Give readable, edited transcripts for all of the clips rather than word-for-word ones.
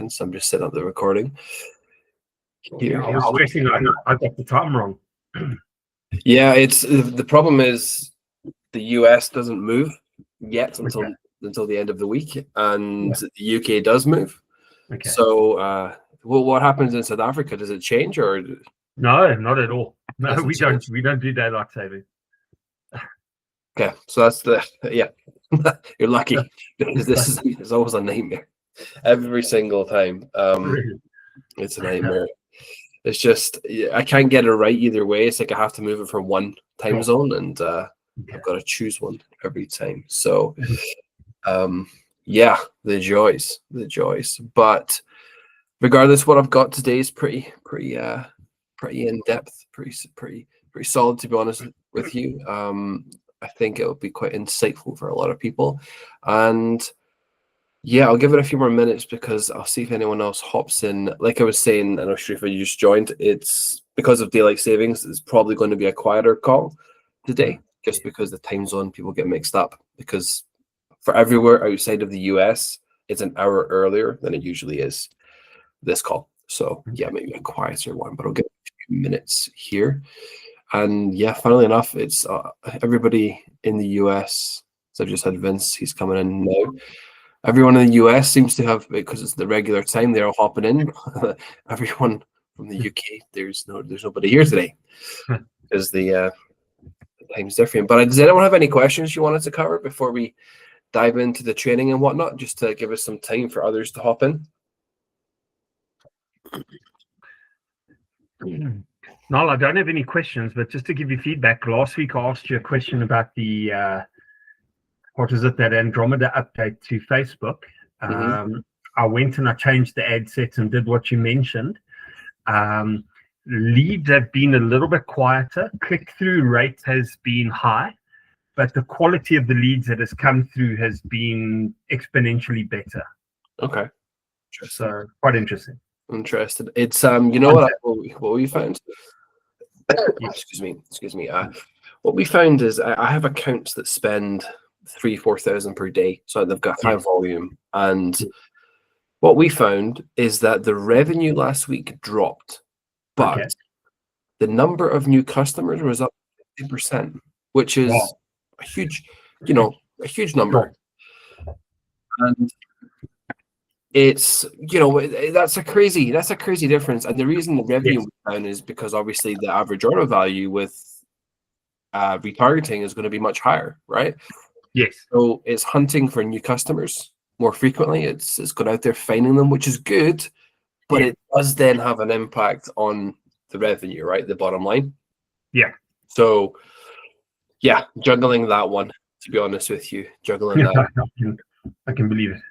Vince. I'm just setting up the recording. Here, I was stressing. I got the time wrong. Yeah, it's the problem is the US doesn't move yet until the end of the week, and the UK does move. Okay. So, what happens in South Africa? Does it change or? No, not at all. No, we change. don't. We don't do daylight saving. Okay, so that's You're lucky because this is always a nightmare every single time. Really? It's a nightmare. It's just I can't get it right either way. It's like I have to move it from one time zone, and I've got to choose one every time. So, yeah, the joys. But regardless, what I've got today is pretty in depth, pretty solid, to be honest with you. I think it'll be quite insightful for a lot of people, and yeah, I'll give it a few more minutes because I'll see if anyone else hops in. Like I was saying, I know Sharifa, you just joined. It's because of daylight savings. It's probably going to be a quieter call today, just because the time zone people get mixed up. Because for everywhere outside of the US, it's an hour earlier than it usually is. This call, so yeah, maybe a quieter one, but I'll give it a few minutes here. And yeah, funnily enough, it's everybody in the US. So I've just had Vince; he's coming in now. Everyone in the US seems to have, because it's the regular time, they're all hopping in. Everyone from the UK, there's nobody here today because the time's different. But does anyone have any questions you wanted to cover before we dive into the training and whatnot, just to give us some time for others to hop in? No, I don't have any questions, but just to give you feedback, last week I asked you a question about the what is it, that Andromeda update to Facebook. I went and I changed the ad sets and did what you mentioned. Leads have been a little bit quieter. Click-through rate has been high, but the quality of the leads that has come through has been exponentially better. Okay. So quite interesting. Interested. It's you know what we found? Excuse me. What we found is I have accounts that spend 3,000-4,000 per day, so they've got high volume. And what we found is that the revenue last week dropped, but the number of new customers was up 50%, which is a huge, a huge number. And it's that's a crazy difference. And the reason the revenue was down is because obviously the average order value with retargeting is going to be much higher, right? Yes. So it's hunting for new customers more frequently. It's going out there finding them, which is good, but it does then have an impact on the revenue, right? The bottom line. Yeah. So yeah, juggling that one, to be honest with you, that. I can believe it.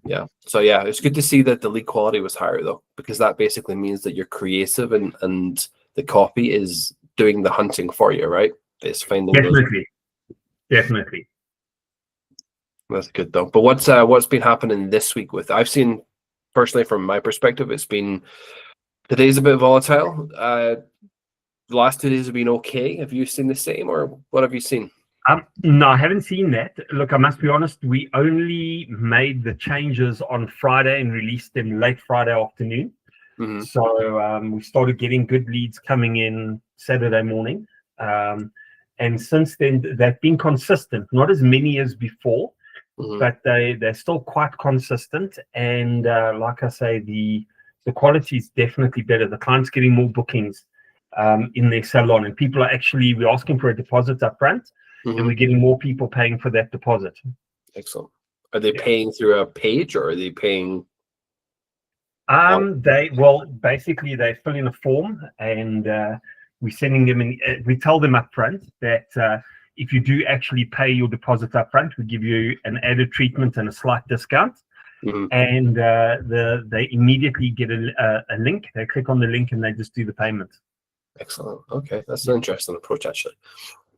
Yeah. So yeah, it's good to see that the lead quality was higher though, because that basically means that you're creative and the copy is doing the hunting for you, right? It's finding Definitely. That's good though. But what's been happening this week with? I've seen personally from my perspective, today's a bit volatile. The last 2 days have been okay. Have you seen the same, or what have you seen? No, I haven't seen that. Look, I must be honest, we only made the changes on Friday and released them late Friday afternoon. So we started getting good leads coming in Saturday morning. And since then, they've been consistent, not as many as before, but they're still quite consistent. And like I say, the quality is definitely better. The client's getting more bookings in their salon, and people are we're asking for a deposit up front. And we're getting more people paying for that deposit. Excellent. Are they paying through a page, or are they paying? Basically they fill in a form, and we're sending them in. We tell them up front that if you do actually pay your deposit up front, we give you an added treatment and a slight discount. And they immediately get a link. They click on the link and they just do the payment. Excellent. Okay, that's an interesting approach, actually.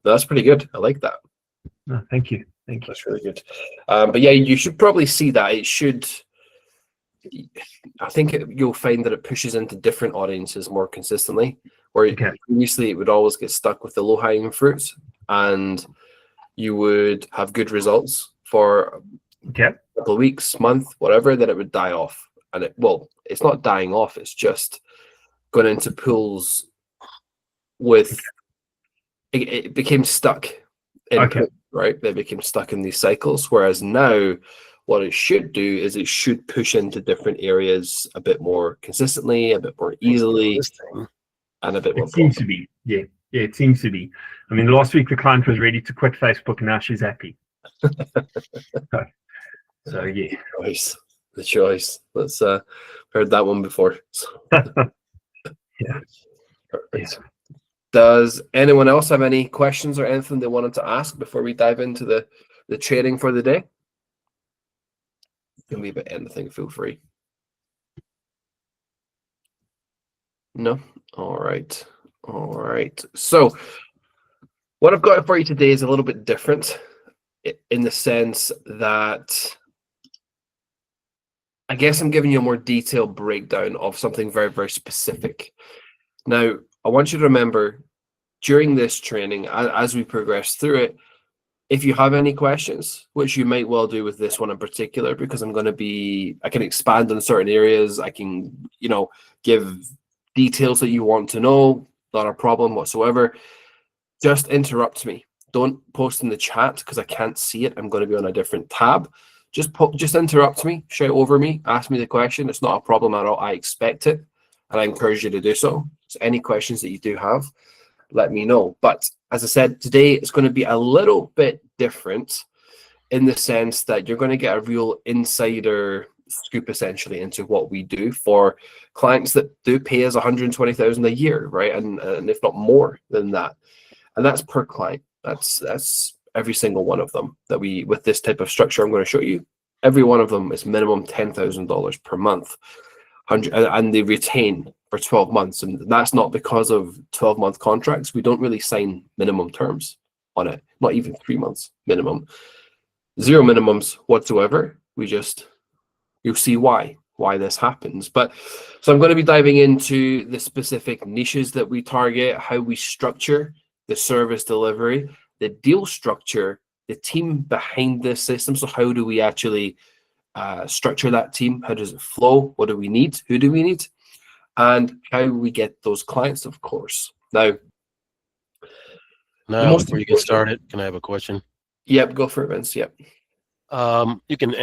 That's pretty good. I like that. Oh, thank you. That's really good. But yeah, you should probably see that. It should. I think you'll find that it pushes into different audiences more consistently. Where previously it would always get stuck with the low-hanging fruits, and you would have good results for a couple of weeks, month, whatever. Then it would die off, and it's not dying off. It's just going into pools with it became stuck in pools, right? They became stuck in these cycles. Whereas now, what it should do is it should push into different areas a bit more consistently, a bit more easily, and a bit more. It seems to be, yeah, it seems to be. I mean, last week the client was ready to quit Facebook, and now she's happy. So yeah, the choice. Let's heard that one before. Yeah. Perfect. Yeah. Does anyone else have any questions or anything they wanted to ask before we dive into the trading for the day? You can leave it anything, feel free. No? All right. So what I've got for you today is a little bit different in the sense that I guess I'm giving you a more detailed breakdown of something very, very specific. Now, I want you to remember during this training, as we progress through it, if you have any questions, which you might well do with this one in particular, because I can expand on certain areas. I can, give details that you want to know, not a problem whatsoever. Just interrupt me. Don't post in the chat because I can't see it. I'm going to be on a different tab. Just interrupt me, shout over me, ask me the question. It's not a problem at all. I expect it, and I encourage you to do so. So any questions that you do have, let me know. But as I said, today it's going to be a little bit different in the sense that you're going to get a real insider scoop essentially into what we do for clients that do pay us 120,000 a year, right? And if not more than that. And that's per client. That's every single one of them that with this type of structure I'm going to show you. Every one of them is minimum $10,000 per month, and they retain for 12 months. And that's not because of 12-month contracts. We don't really sign minimum terms on it, not even 3 months minimum. Zero minimums whatsoever. You'll see why this happens. But so I'm going to be diving into the specific niches that we target, how we structure the service delivery, the deal structure, the team behind this system. So how do we actually structure that team? How does it flow? What do we need? Who do we need? And how we get those clients, of course. Now, before you get started, can I have a question? Yep, go for it, Vince. Yep. You can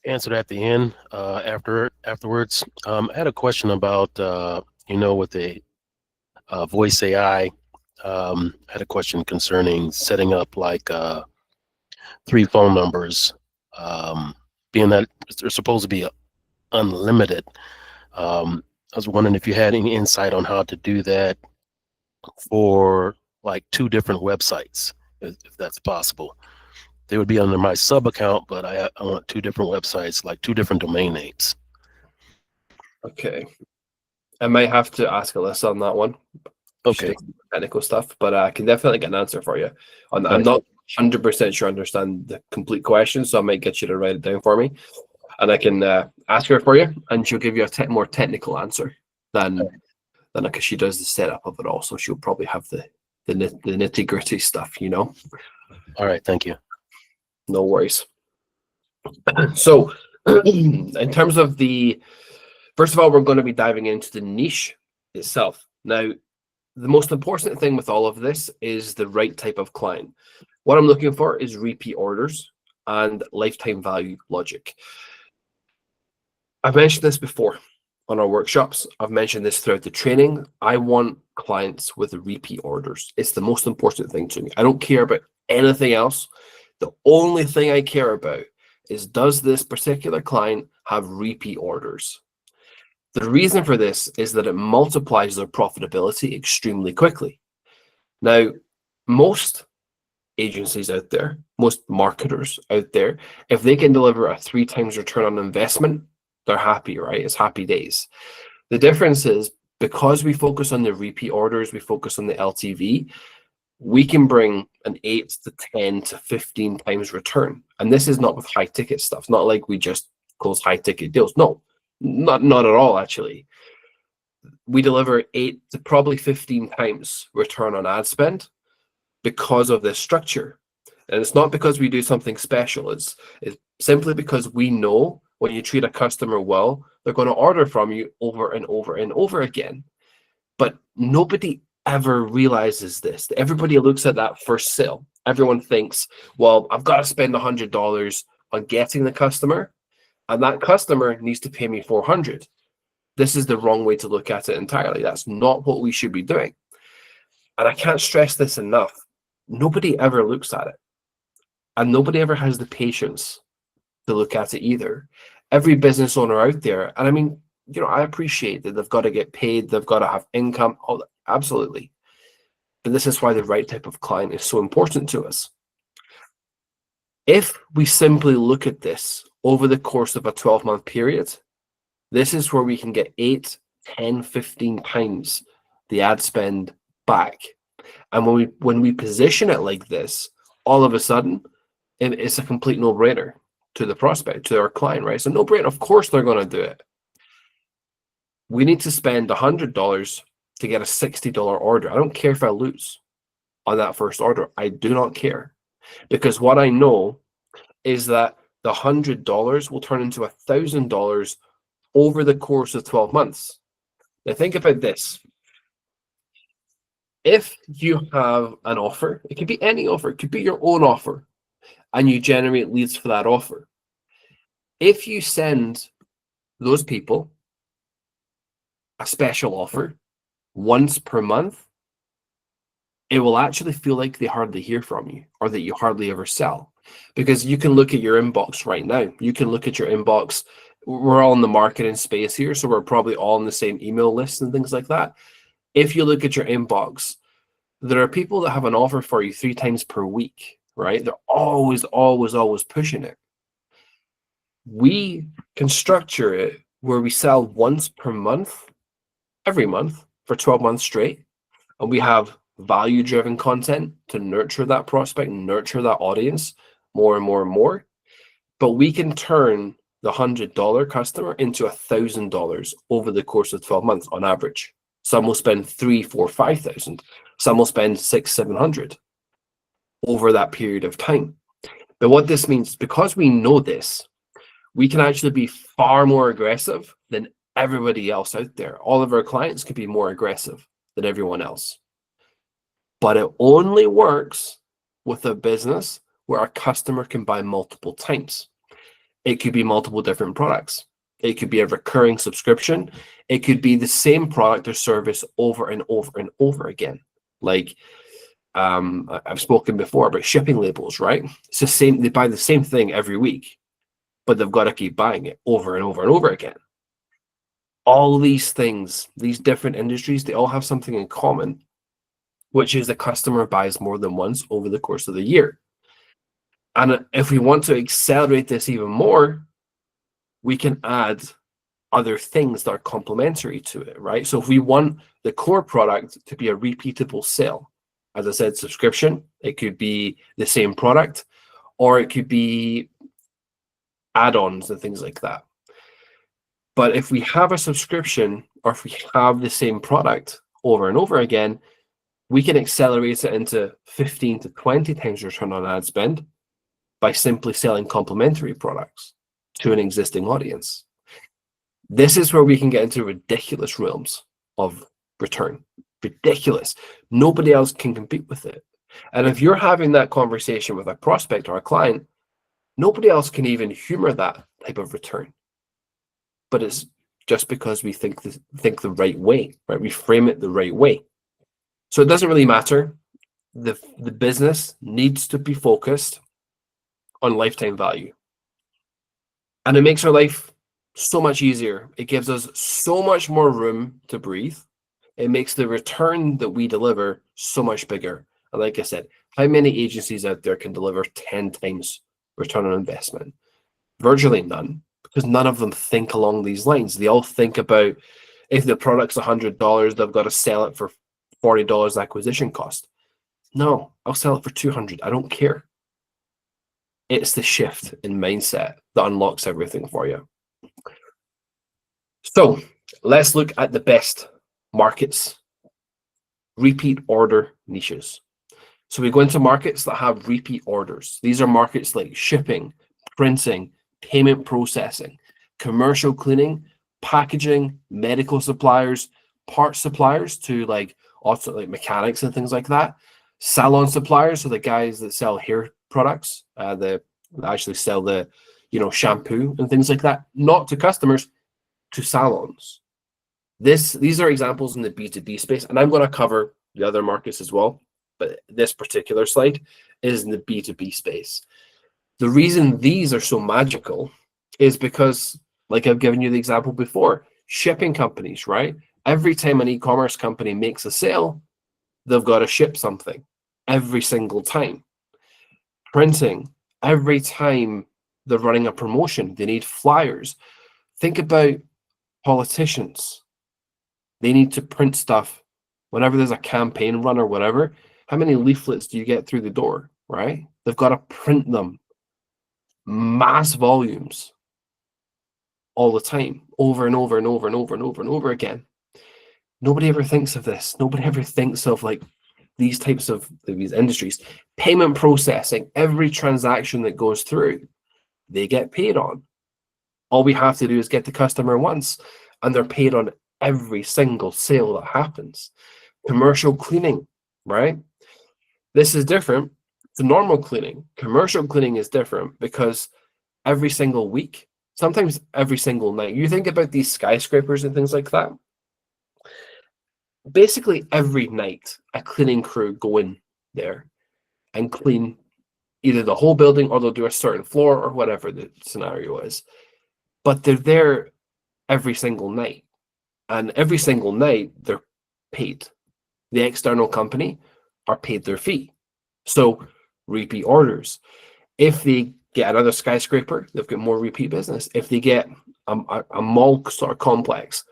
answer that at the end. Afterwards. I had a question about with the voice AI. I had a question concerning setting up like 3 phone numbers, being that they're supposed to be unlimited. I was wondering if you had any insight on how to do that for like 2 different websites, if that's possible. They would be under my sub account, but I want 2 different websites, like 2 different domain names. Okay. I might have to ask Alyssa on that one. Okay. Technical stuff, but I can definitely get an answer for you. I'm not 100% sure I understand the complete question, so I might get you to write it down for me, and I can ask her for you, and she'll give you a more technical answer than because she does the setup of it all, so she'll probably have the nitty gritty stuff, All right, thank you. No worries. So, in terms of first of all, we're going to be diving into the niche itself. Now, the most important thing with all of this is the right type of client. What I'm looking for is repeat orders and lifetime value logic. I've mentioned this before on our workshops. I've mentioned this throughout the training. I want clients with repeat orders. It's the most important thing to me. I don't care about anything else. The only thing I care about is, does this particular client have repeat orders? The reason for this is that it multiplies their profitability extremely quickly. Now, most agencies out there, most marketers out there, if they can deliver a 3 times return on investment, they're happy, right? It's happy days. The difference is, because we focus on the repeat orders, we focus on the LTV, we can bring an 8 to 10 to 15 times return. And this is not with high ticket stuff. Not like we just close high ticket deals. No, not at all, actually. We deliver 8 to probably 15 times return on ad spend because of this structure. And it's not because we do something special. It's simply because we know when you treat a customer well, they're going to order from you over and over and over again. But nobody ever realizes this. Everybody looks at that first sale. Everyone thinks, well, I've got to spend $100 on getting the customer, and that customer needs to pay me $400. This is the wrong way to look at it entirely. That's not what we should be doing. And I can't stress this enough. Nobody ever looks at it. And nobody ever has the patience to look at it either. Every business owner out there, and I mean, you know, I appreciate that they've got to get paid, they've got to have income, all that, absolutely. But this is why the right type of client is so important to us. If we simply look at this over the course of a 12-month period, this is where we can get 8, 10, 15 times the ad spend back. And when we position it like this, all of a sudden, it's a complete no-brainer to the prospect, to our client, right? So no-brainer, of course they're going to do it. We need to spend $100 to get a $60 order. I don't care if I lose on that first order. I do not care, because what I know is that the $100 will turn into $1,000 over the course of 12 months. Now think about this. If you have an offer, it could be any offer, it could be your own offer, and you generate leads for that offer. If you send those people a special offer once per month, it will actually feel like they hardly hear from you, or that you hardly ever sell. Because you can look at your inbox right now. You can look at your inbox. We're all in the marketing space here, so we're probably all on the same email list and things like that. If you look at your inbox, there are people that have an offer for you 3 times per week, right? They're always pushing it. We can structure it where we sell once per month, every month for 12 months straight. And we have value-driven content to nurture that prospect, nurture that audience more and more and more. But we can turn the $100 customer into $1,000 over the course of 12 months on average. Some will spend 3, 4, 5,000. Some will spend 600, 700 over that period of time. But what this means, because we know this, we can actually be far more aggressive than everybody else out there. All of our clients could be more aggressive than everyone else. But it only works with a business where a customer can buy multiple times. It could be multiple different products. It could be a recurring subscription. It could be the same product or service over and over and over again. Like I've spoken before about shipping labels, right? It's the same. They buy the same thing every week, but they've got to keep buying it over and over and over again. All these things, these different industries, they all have something in common, which is the customer buys more than once over the course of the year. And if we want to accelerate this even more, we can add other things that are complementary to it, right? So if we want the core product to be a repeatable sale, as I said, subscription, it could be the same product, or it could be add-ons and things like that. But if we have a subscription, or if we have the same product over and over again, we can accelerate it into 15 to 20 times return on ad spend by simply selling complementary products to an existing audience. This is where we can get into ridiculous realms of return. Ridiculous. Nobody else can compete with it. And if you're having that conversation with a prospect or a client, nobody else can even humor that type of return. But it's just because we think the right way, right? We frame it the right way. So it doesn't really matter. The business needs to be focused on lifetime value. And it makes our life so much easier. It gives us so much more room to breathe. It makes the return that we deliver so much bigger. And like I said, how many agencies out there can deliver 10 times return on investment? Virtually none, because none of them think along these lines. They all think about, if the product's $100, they've got to sell it for $40 acquisition cost. No, I'll sell it for $200. I don't care. It's the shift in mindset that unlocks everything for you. So let's look at the best markets, repeat order niches. So we go into markets that have repeat orders. These are markets like shipping, printing, payment processing. commercial cleaning, packaging, medical suppliers, parts suppliers to like also like mechanics and things like that, salon suppliers, so the guys that sell hair products, that actually sell the shampoo and things like that, not to customers, to salons. These are examples in the B2B space, and I'm going to cover the other markets as well, but this particular slide is in the B2B space. The reason these are so magical is because, like I've given you the example before, shipping companies, right? Every time an e-commerce company makes a sale, they've got to ship something every single time. Printing, every time they're running a promotion, they need flyers. Think about politicians. They need to print stuff whenever there's a campaign run or whatever. How many leaflets do you get through the door, right? They've got to print them, mass volumes, all the time, over and over and over and over and over and over again. Nobody ever thinks of this. Nobody ever thinks of like these types of these industries. Payment processing, every transaction that goes through, they get paid on. All we have to do is get the customer once, and they're paid on every single sale that happens. Commercial cleaning, right? This is different to normal cleaning. Commercial cleaning is different because every single week, sometimes every single night, you think about these skyscrapers and things like that. Basically, every night, a cleaning crew go in there and clean either the whole building, or they'll do a certain floor, or whatever the scenario is. But they're there every single night. And every single night, they're paid. The external company are paid their fee. So repeat orders. If they get another skyscraper, they've got more repeat business. If they get a mall sort of complex,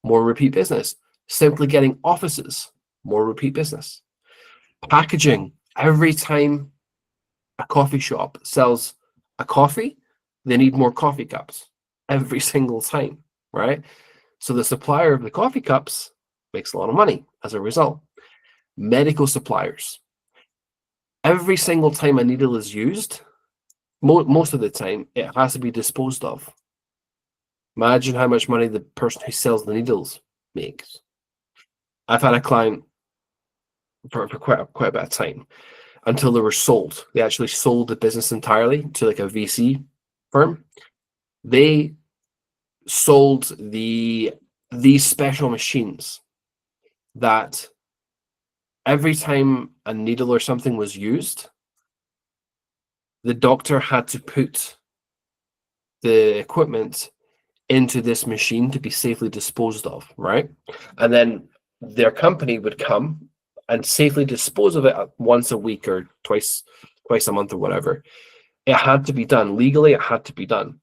more repeat business. Simply getting offices, more repeat business. Packaging. Every time a coffee shop sells a coffee, they need more coffee cups every single time, right? So the supplier of the coffee cups makes a lot of money as a result. Medical suppliers. Every single time a needle is used, most of the time, it has to be disposed of. Imagine how much money the person who sells the needles makes. I've had a client for quite a bit of time until they were sold. They actually sold the business entirely to like a VC firm. They sold these special machines that every time a needle or something was used, the doctor had to put the equipment into this machine to be safely disposed of, right? And then their company would come and safely dispose of it once a week or twice a month or whatever. It had to be done legally. It had to be done,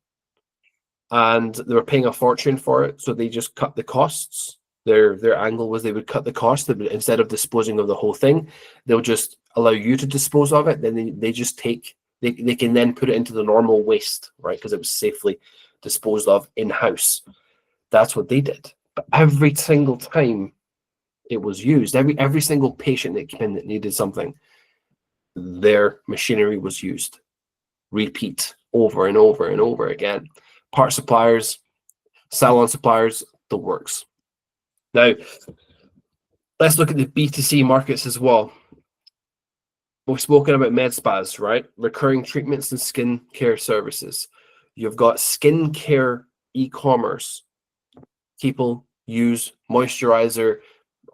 and they were paying a fortune for it. So they just cut the costs. Their angle was they would cut the cost. Instead of disposing of the whole thing, they'll just allow you to dispose of it. Then they just take. They can then put it into the normal waste, right? Because it was safely disposed of in-house. That's what they did. But every single time it was used, every single patient that came in that needed something, their machinery was used. Repeat over and over and over again. Part suppliers, salon suppliers, the works. Now, let's look at the B2C markets as well. We've spoken about med spas, right? Recurring treatments and skin care services. You've got skincare e-commerce. People use moisturizer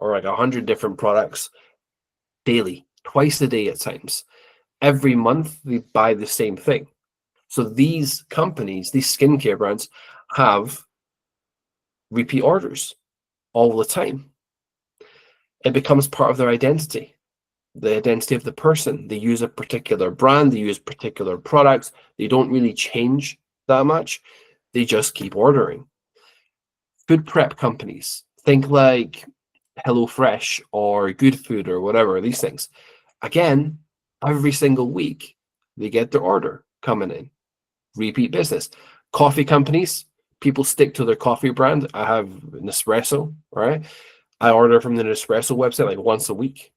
or like 100 different products daily, twice a day at times. Every month they buy the same thing. So these companies, these skincare brands, have repeat orders all the time. It becomes part of their identity, the identity of the person. They use a particular brand, they use particular products. They don't really change that much. They just keep ordering. Food prep companies, think like HelloFresh or Good Food or whatever, these things. Again, every single week, they get their order coming in. Repeat business. Coffee companies, people stick to their coffee brand. I have Nespresso, right? I order from the Nespresso website like once a week.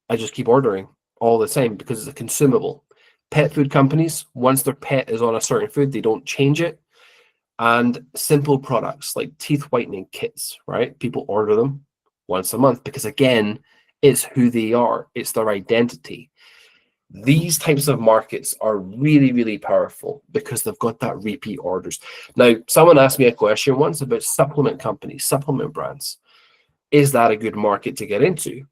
I just keep ordering all the time because it's a consumable. Pet food companies, once their pet is on a certain food, they don't change it. And simple products like teeth whitening kits, right? People order them once a month because, again, it's who they are. It's their identity. These types of markets are really, really powerful because they've got that repeat orders. Now, someone asked me a question once about supplement companies, supplement brands. Is that a good market to get into?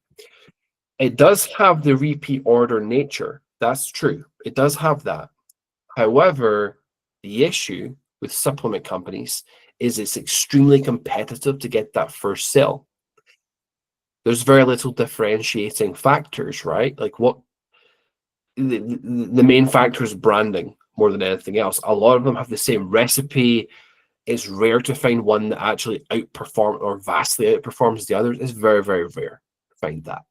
It does have the repeat order nature. That's true. It does have that. However, the issue with supplement companies is it's extremely competitive to get that first sale. There's very little differentiating factors, right? Like what the main factor is branding more than anything else. A lot of them have the same recipe. It's rare to find one that actually outperforms or vastly outperforms the others. It's very, very rare to find that.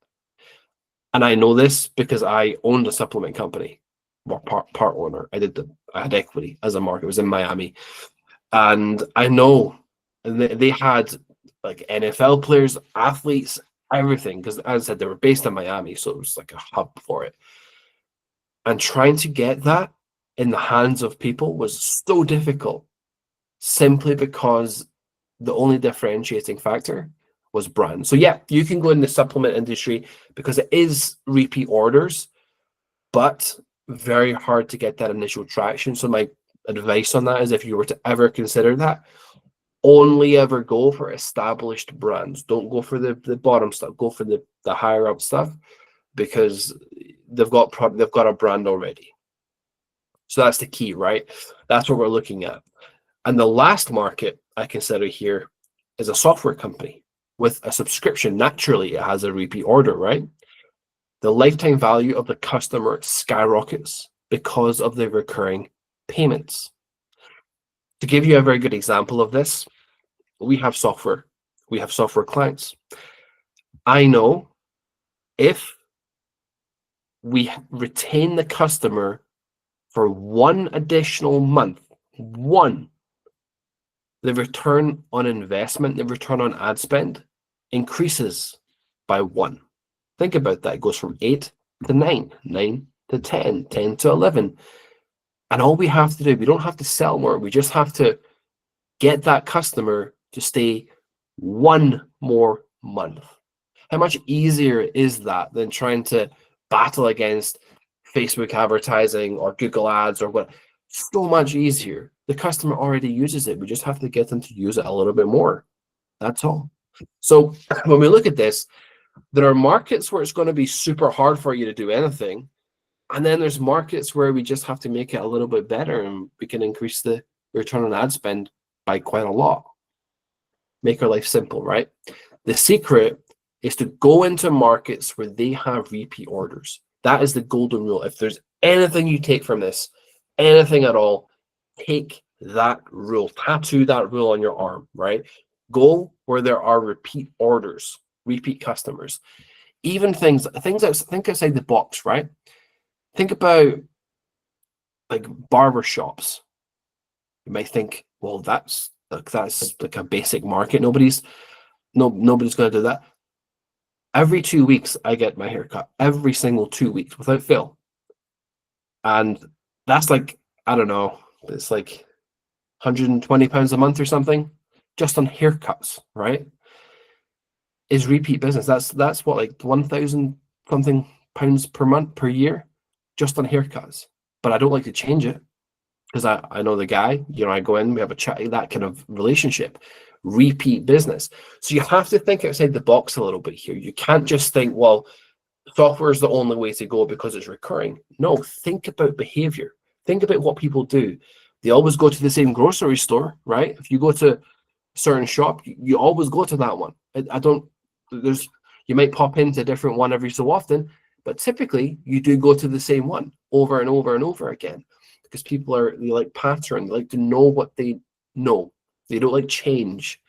And I know this because I owned a supplement company, or part owner. I had equity as a market. It was in Miami. And I know they had like NFL players, athletes, everything. Because as I said, they were based in Miami, so it was like a hub for it. And trying to get that in the hands of people was so difficult, simply because the only differentiating factor was brand. So yeah, you can go in the supplement industry because it is repeat orders, but very hard to get that initial traction. So my advice on that is, if you were to ever consider that, only ever go for established brands. Don't go for the bottom stuff. Go for the higher up stuff, because they've got a brand already. So that's the key, right? That's what we're looking at. And the last market I consider here is a software company with a subscription. Naturally, it has a repeat order, right? The lifetime value of the customer skyrockets because of the recurring payments. To give you a very good example of this, we have software clients. I know if we retain the customer for one additional month, the return on investment, the return on ad spend increases by 1. Think about that. It goes from 8 to 9, 9 to 10, 10 to 11. And all we have to do, we don't have to sell more. We just have to get that customer to stay 1 more month. How much easier is that than trying to battle against Facebook advertising or Google ads or what? So much easier. The customer already uses it. We just have to get them to use it a little bit more. That's all. So when we look at this, there are markets where it's going to be super hard for you to do anything. And then there's markets where we just have to make it a little bit better, and we can increase the return on ad spend by quite a lot. Make our life simple, right? The secret is to go into markets where they have repeat orders. That is the golden rule. If there's anything you take from this, anything at all, take that rule, tattoo that rule on your arm, right? Go where there are repeat orders, repeat customers. Even things think outside the box, right? Think about like barber shops. You might think, well, that's like a basic market. Nobody's going to do that. Every 2 weeks, I get my hair cut. Every single 2 weeks, without fail. And that's like, I don't know, it's like £120 a month or something, just on haircuts, right? Is repeat business. That's what, like 1,000 something pounds per month, per year, just on haircuts. But I don't like to change it because I know the guy, I go in, we have a chat, that kind of relationship. Repeat business. So you have to think outside the box a little bit here. You can't just think, well, software is the only way to go because it's recurring. No, think about behavior. Think about what people do. They always go to the same grocery store, right? If you go to a certain shop, you always go to that one. You might pop into a different one every so often, but typically you do go to the same one over and over and over again, because they like pattern. They like to know what they know. They don't like change.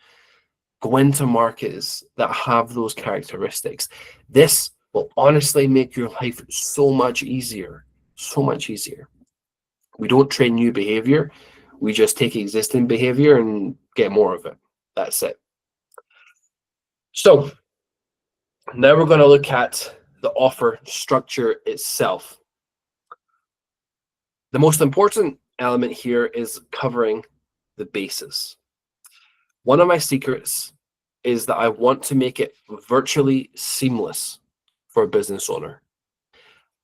Go into markets that have those characteristics. This will honestly make your life so much easier. So much easier. We don't train new behavior. We just take existing behavior and get more of it. That's it. So now we're going to look at the offer structure itself. The most important element here is covering the basis. One of my secrets is that I want to make it virtually seamless for a business owner.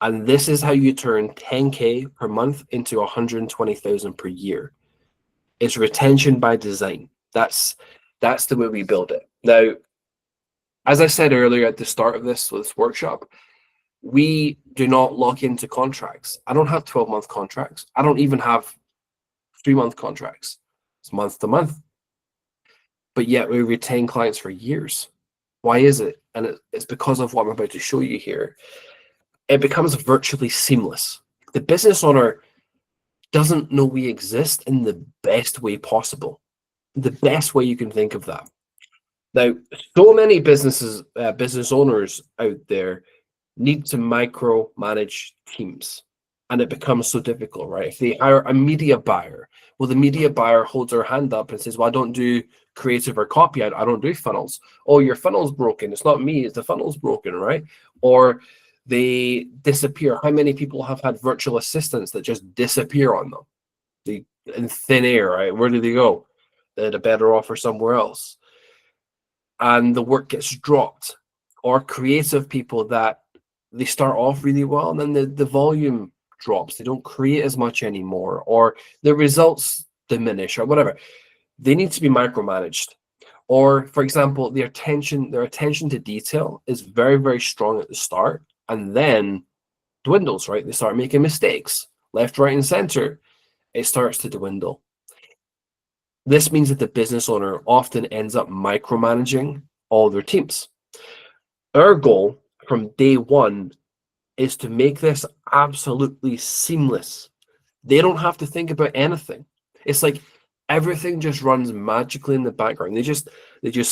And this is how you turn 10K per month into 120,000 per year. It's retention by design. That's the way we build it. Now, as I said earlier at the start of this workshop, we do not lock into contracts. I don't have 12-month contracts. I don't even have 3-month contracts. It's month to month. But yet we retain clients for years. Why is it? And it's because of what I'm about to show you here. It becomes virtually seamless. The business owner doesn't know we exist in the best way possible. The best way you can think of that. Now, so many business owners out there need to micromanage teams, and it becomes so difficult, right? If they hire a media buyer, well, the media buyer holds their hand up and says, well, I don't do creative or copy. I don't do funnels. Oh, your funnel's broken. It's not me. It's the funnel's broken, right? Or they disappear. How many people have had virtual assistants that just disappear on them? They in thin air, right? Where do they go? They're better off or somewhere else. And the work gets dropped. Or creative people that they start off really well and then the volume drops. They don't create as much anymore, or the results diminish or whatever. They need to be micromanaged. Or, for example, their attention to detail is very, very strong at the start and then dwindles, right? They start making mistakes, left, right, and center. It starts to dwindle. This means that the business owner often ends up micromanaging all their teams. Our goal from day one is to make this absolutely seamless. They don't have to think about anything. It's like everything just runs magically in the background. They just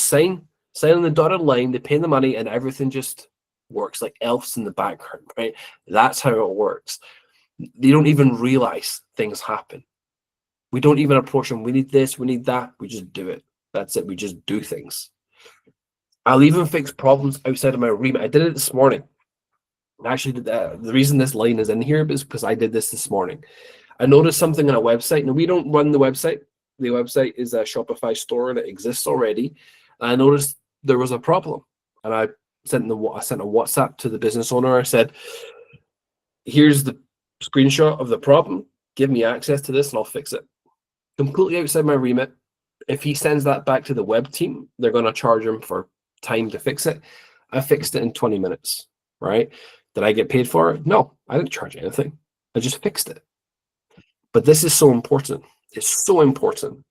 sign on the dotted line, they pay the money, and everything just works like elves in the background, right? That's how it works. They don't even realize things happen. We don't even approach them. We need this, we need that. We just do it. That's it. We just do things. I'll even fix problems outside of my remit. I did it this morning. Actually, the reason this line is in here is because I did this morning. I noticed something on a website. Now, we don't run the website. The website is a Shopify store and it exists already. And I noticed there was a problem. And I sent a WhatsApp to the business owner. I said, here's the screenshot of the problem. Give me access to this and I'll fix it. Completely outside my remit. If he sends that back to the web team, they're going to charge him for time to fix it. I fixed it in 20 minutes, right? Did I get paid for it? No, I didn't charge anything. I just fixed it. But this is so important. It's so important.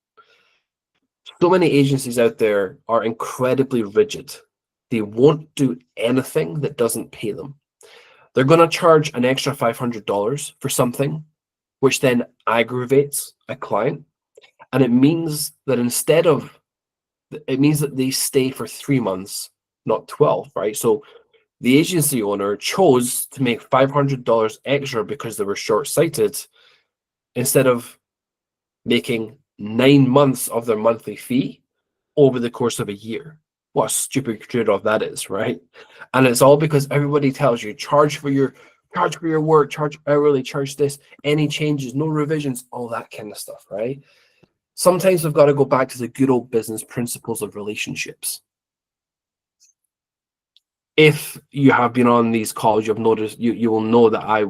So many agencies out there are incredibly rigid. They won't do anything that doesn't pay them. They're going to charge an extra $500 for something, which then aggravates a client. And it means that it means that they stay for 3 months, not 12, right? So the agency owner chose to make $500 extra because they were short-sighted instead of making 9 months of their monthly fee over the course of a year. What a stupid trade-off that is, right? And it's all because everybody tells you charge for your work, charge hourly, charge this, any changes, no revisions, all that kind of stuff, right? Sometimes we've got to go back to the good old business principles of relationships. If you have been on these calls, you've noticed you will know that I,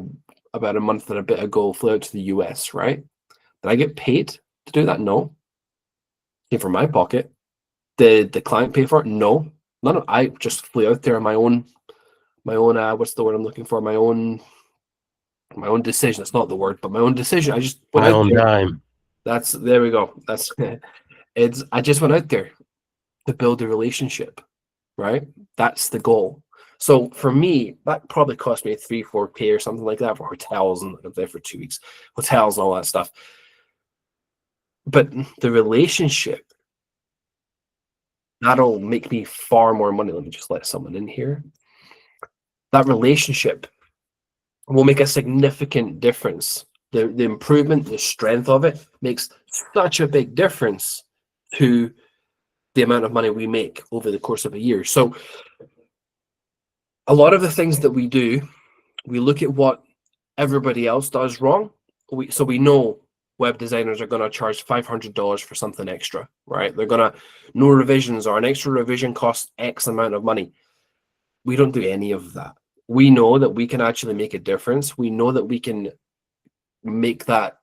about a month and a bit ago, flew out to the US, right? Did I get paid to do that? No. Came from my pocket. Did the client pay for it? No. None. I just flew out there on my own what's the word I'm looking for? My own decision. It's not the word, but my own decision. I just went My out own there. dime. There we go. I just went out there to build a relationship, right? That's the goal. So for me, that probably cost me 3-4K or something like that for hotels, and I'm there for 2 weeks, hotels and all that stuff. But the relationship, that'll make me far more money. Let me just let someone in here. That relationship will make a significant difference. The improvement, the strength of it makes such a big difference to the amount of money we make over the course of a year. So a lot of the things that we do, we look at what everybody else does wrong. So we know web designers are going to charge $500 for something extra, right? They're going to, no revisions, or an extra revision costs X amount of money. We don't do any of that. We know that we can actually make a difference. We know that we can make that.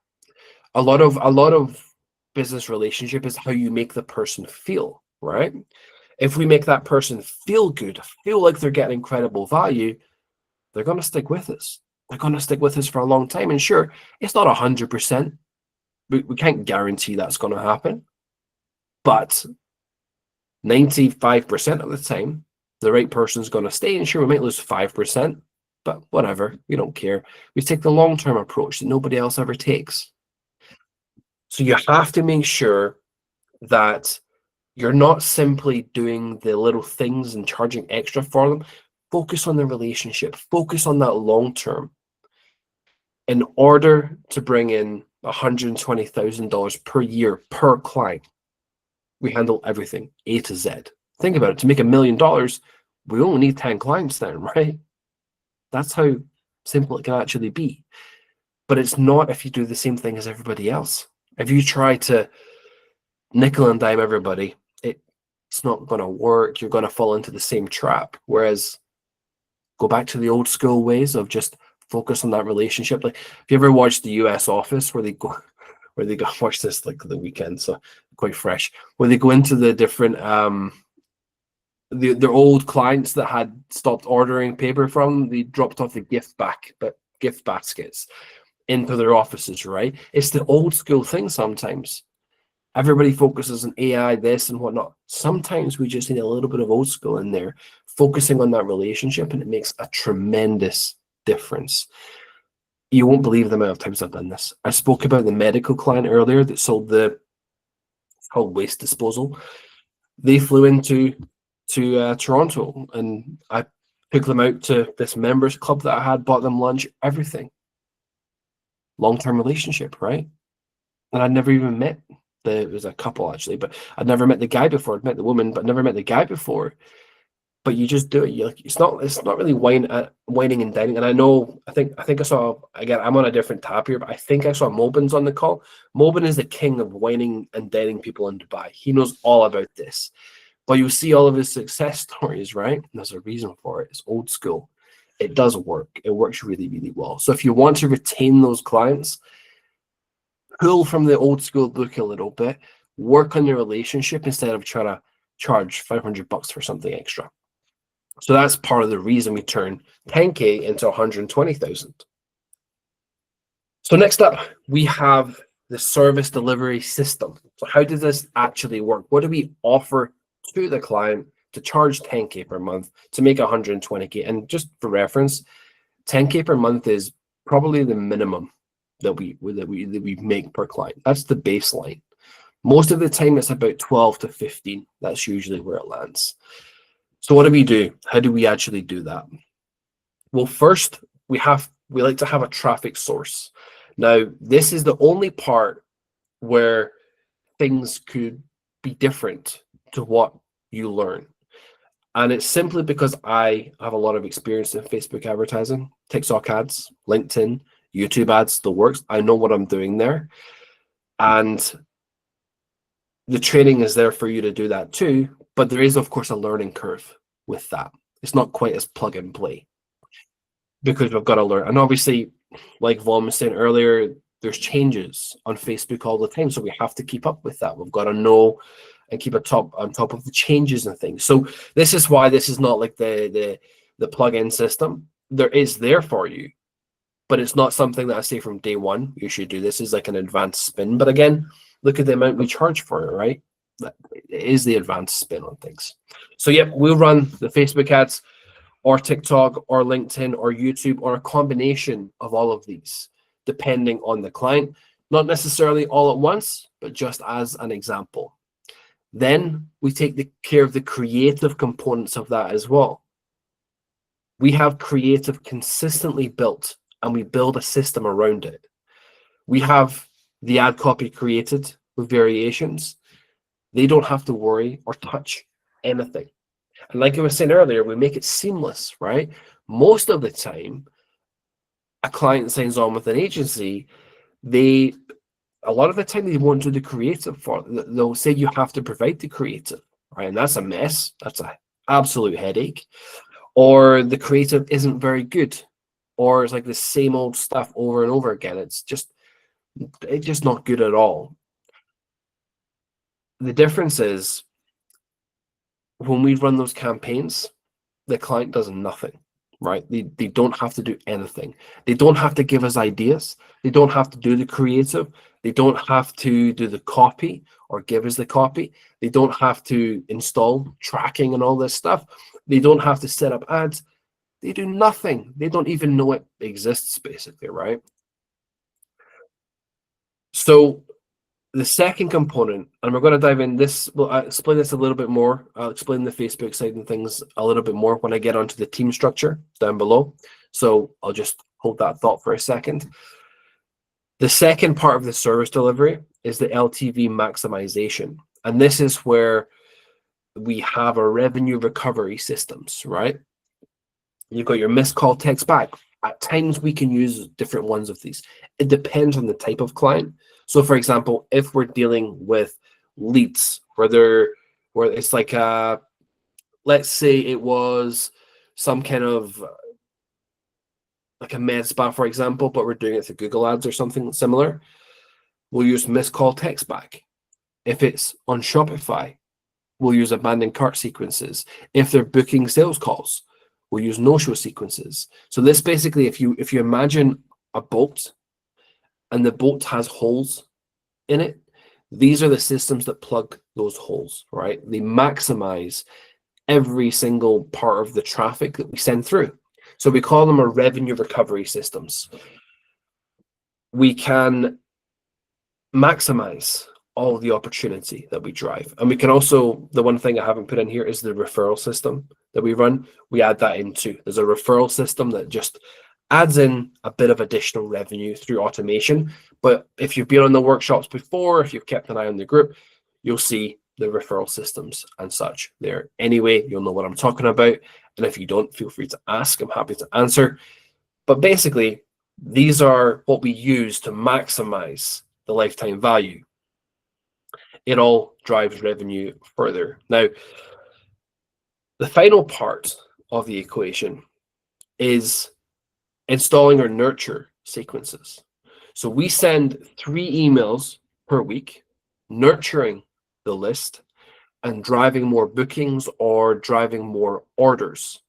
A lot of business relationship is how you make the person feel, right? If we make that person feel good, feel like they're getting incredible value, they're going to stick with us. They're going to stick with us for a long time. And sure, it's not 100%. We can't guarantee that's going to happen. But 95% of the time, the right person's going to stay. And sure, we might lose 5%, but whatever. We don't care. We take the long-term approach that nobody else ever takes. So you have to make sure that you're not simply doing the little things and charging extra for them. Focus on the relationship. Focus on that long term. In order to bring in $120,000 per year per client, we handle everything A to Z. Think about it. To make $1 million, we only need 10 clients then, right? That's how simple it can actually be. But it's not if you do the same thing as everybody else. If you try to nickel and dime everybody, it's not going to work. You're going to fall into the same trap. Whereas go back to the old school ways of just focus on that relationship. Like, if you ever watched the US Office, where they go watch this like the weekend, so quite fresh, where they go into the different their old clients that had stopped ordering paper from them, they dropped off the gift baskets into their offices, right? It's the old school thing sometimes. Everybody focuses on AI, this and whatnot. Sometimes we just need a little bit of old school in there, focusing on that relationship, and it makes a tremendous difference. You won't believe the amount of times I've done this. I spoke about the medical client earlier that sold it's called waste disposal. They flew into Toronto, and I took them out to this members club that I had, bought them lunch, everything. Long-term relationship, right? And I'd never even met it was a couple actually, but I'd never met the guy before. I'd met the woman, but never met the guy before. But you just do it. It's not really whining and dining. And I think I saw, again, I'm on a different tab here, but I think I saw Mobin's on the call. Mobin is the king of whining and dining people in Dubai. He knows all about this. But you see all of his success stories, right? And there's a reason for it. It's old school. It does work. It works really, really well. So if you want to retain those clients, pull from the old school book a little bit, work on your relationship instead of trying to charge $500 for something extra. So that's part of the reason we turn 10K into 120,000. So next up, we have the service delivery system. So how does this actually work? What do we offer to the client to charge 10K per month to make 120K? And just for reference, 10K per month is probably the minimum that we make per client. That's the baseline. Most of the time it's about 12 to 15. That's usually where it lands. So what do we do? How do we actually do that? Well, first we like to have a traffic source. Now, this is the only part where things could be different to what you learn. And it's simply because I have a lot of experience in Facebook advertising, TikTok ads, LinkedIn, YouTube ads, the works. I know what I'm doing there. And the training is there for you to do that too. But there is, of course, a learning curve with that. It's not quite as plug and play because we've got to learn. And obviously, like Vaughn was saying earlier, there's changes on Facebook all the time. So we have to keep up with that. We've got to know and keep on top of the changes and things. So this is why this is not like the plug-in system. There is there for you, but it's not something that I say from day one you should do. This is like an advanced spin. But again, look at the amount we charge for it, right? It is the advanced spin on things. So yep, we'll run the Facebook ads or TikTok or LinkedIn or YouTube or a combination of all of these, depending on the client. Not necessarily all at once, but just as an example. Then we take care of the creative components of that as well. We have creative consistently built, and we build a system around it. We have the ad copy created with variations. They don't have to worry or touch anything. And like I was saying earlier, we make it seamless, right? Most of the time, a client signs on with an agency, they a lot of the time they won't do the creative for it. They'll say you have to provide the creative, right? And that's a mess. That's an absolute headache. Or the creative isn't very good, or it's like the same old stuff over and over again. It's just not good at all. The difference is when we run those campaigns, the client does nothing, right? They don't have to do anything. They don't have to give us ideas. They don't have to do the creative. They don't have to do the copy or give us the copy. They don't have to install tracking and all this stuff. They don't have to set up ads. They do nothing. They don't even know it exists, basically, right? So the second component, and we're going to dive in this, well, I'll explain this a little bit more. I'll explain the Facebook side and things a little bit more when I get onto the team structure down below. So I'll just hold that thought for a second. The second part of the service delivery is the LTV maximization. And this is where we have our revenue recovery systems, right? You've got your missed call text back. At times we can use different ones of these. It depends on the type of client. So for example, if we're dealing with leads where it's like let's say it was some kind of like a med spa, for example, but we're doing it through Google Ads or something similar, we'll use missed call text back. If it's on Shopify, we'll use abandoned cart sequences. If they're booking sales calls, we'll use no-show sequences. So this basically, if you imagine a boat and the boat has holes in it, these are the systems that plug those holes, right? They maximize every single part of the traffic that we send through. So we call them our revenue recovery systems. We can maximize all the opportunity that we drive. And we can also, the one thing I haven't put in here is the referral system that we run. We add that in too. There's a referral system that just adds in a bit of additional revenue through automation. But if you've been on the workshops before, if you've kept an eye on the group, you'll see the referral systems and such there. Anyway, you'll know what I'm talking about. And if you don't, feel free to ask. I'm happy to answer. But basically, these are what we use to maximize the lifetime value. It all drives revenue further. Now, the final part of the equation is installing our nurture sequences. So we send 3 emails per week, nurturing the list and driving more bookings or driving more orders.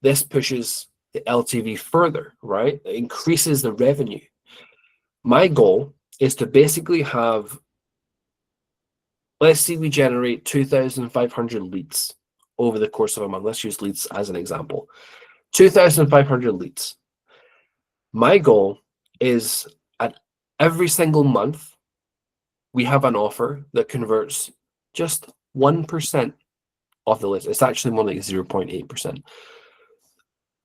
This pushes the LTV further, right? It increases the revenue. My goal is to basically have, let's say we generate 2,500 leads over the course of a month. Let's use leads as an example. 2,500 leads. My goal is at every single month, we have an offer that converts just 1% of the list. It's actually more like 0.8%.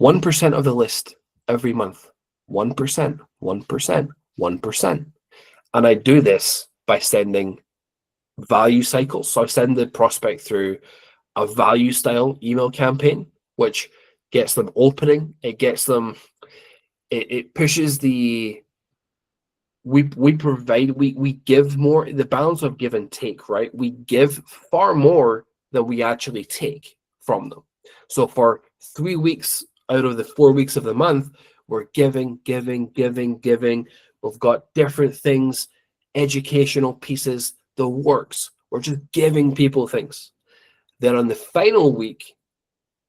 1% of the list every month. 1%, 1%, 1%. And I do this by sending value cycles. So I send the prospect through a value style email campaign, which gets them opening. It gets them, it pushes the, we give more, the balance of give and take, right? We give far more than we actually take from them. So for 3 weeks out of the 4 weeks of the month, we're giving. We've got different things, educational pieces, the works. We're just giving people things. Then on the final week,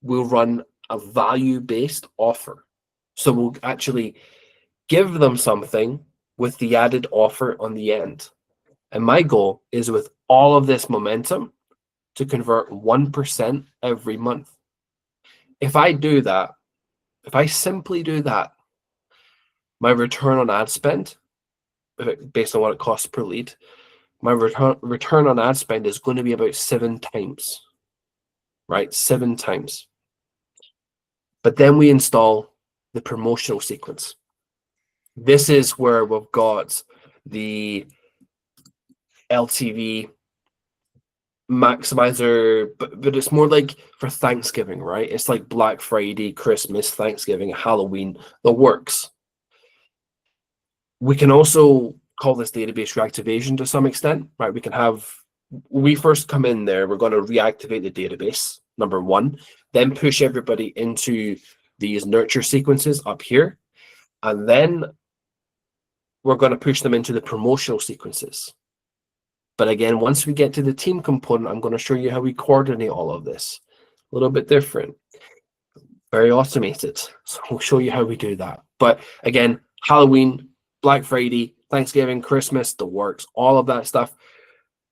we'll run a value-based offer. So we'll actually give them something with the added offer on the end. And my goal is with all of this momentum to convert 1% every month. If I do that, if I simply do that, my return on ad spend, based on what it costs per lead, my return on ad spend is going to be about 7 times, right? 7 times. But then we install the promotional sequence. This is where we've got the LTV maximizer, but it's more like for Thanksgiving, right? It's like Black Friday, Christmas, Thanksgiving, Halloween, the works. We can also call this database reactivation to some extent, right? We first come in there, we're going to reactivate the database, number one, then push everybody into these nurture sequences up here. And then we're going to push them into the promotional sequences. But again, once we get to the team component, I'm going to show you how we coordinate all of this. A little bit different, very automated. So we'll show you how we do that. But again, Halloween, Black Friday, Thanksgiving, Christmas, the works, all of that stuff,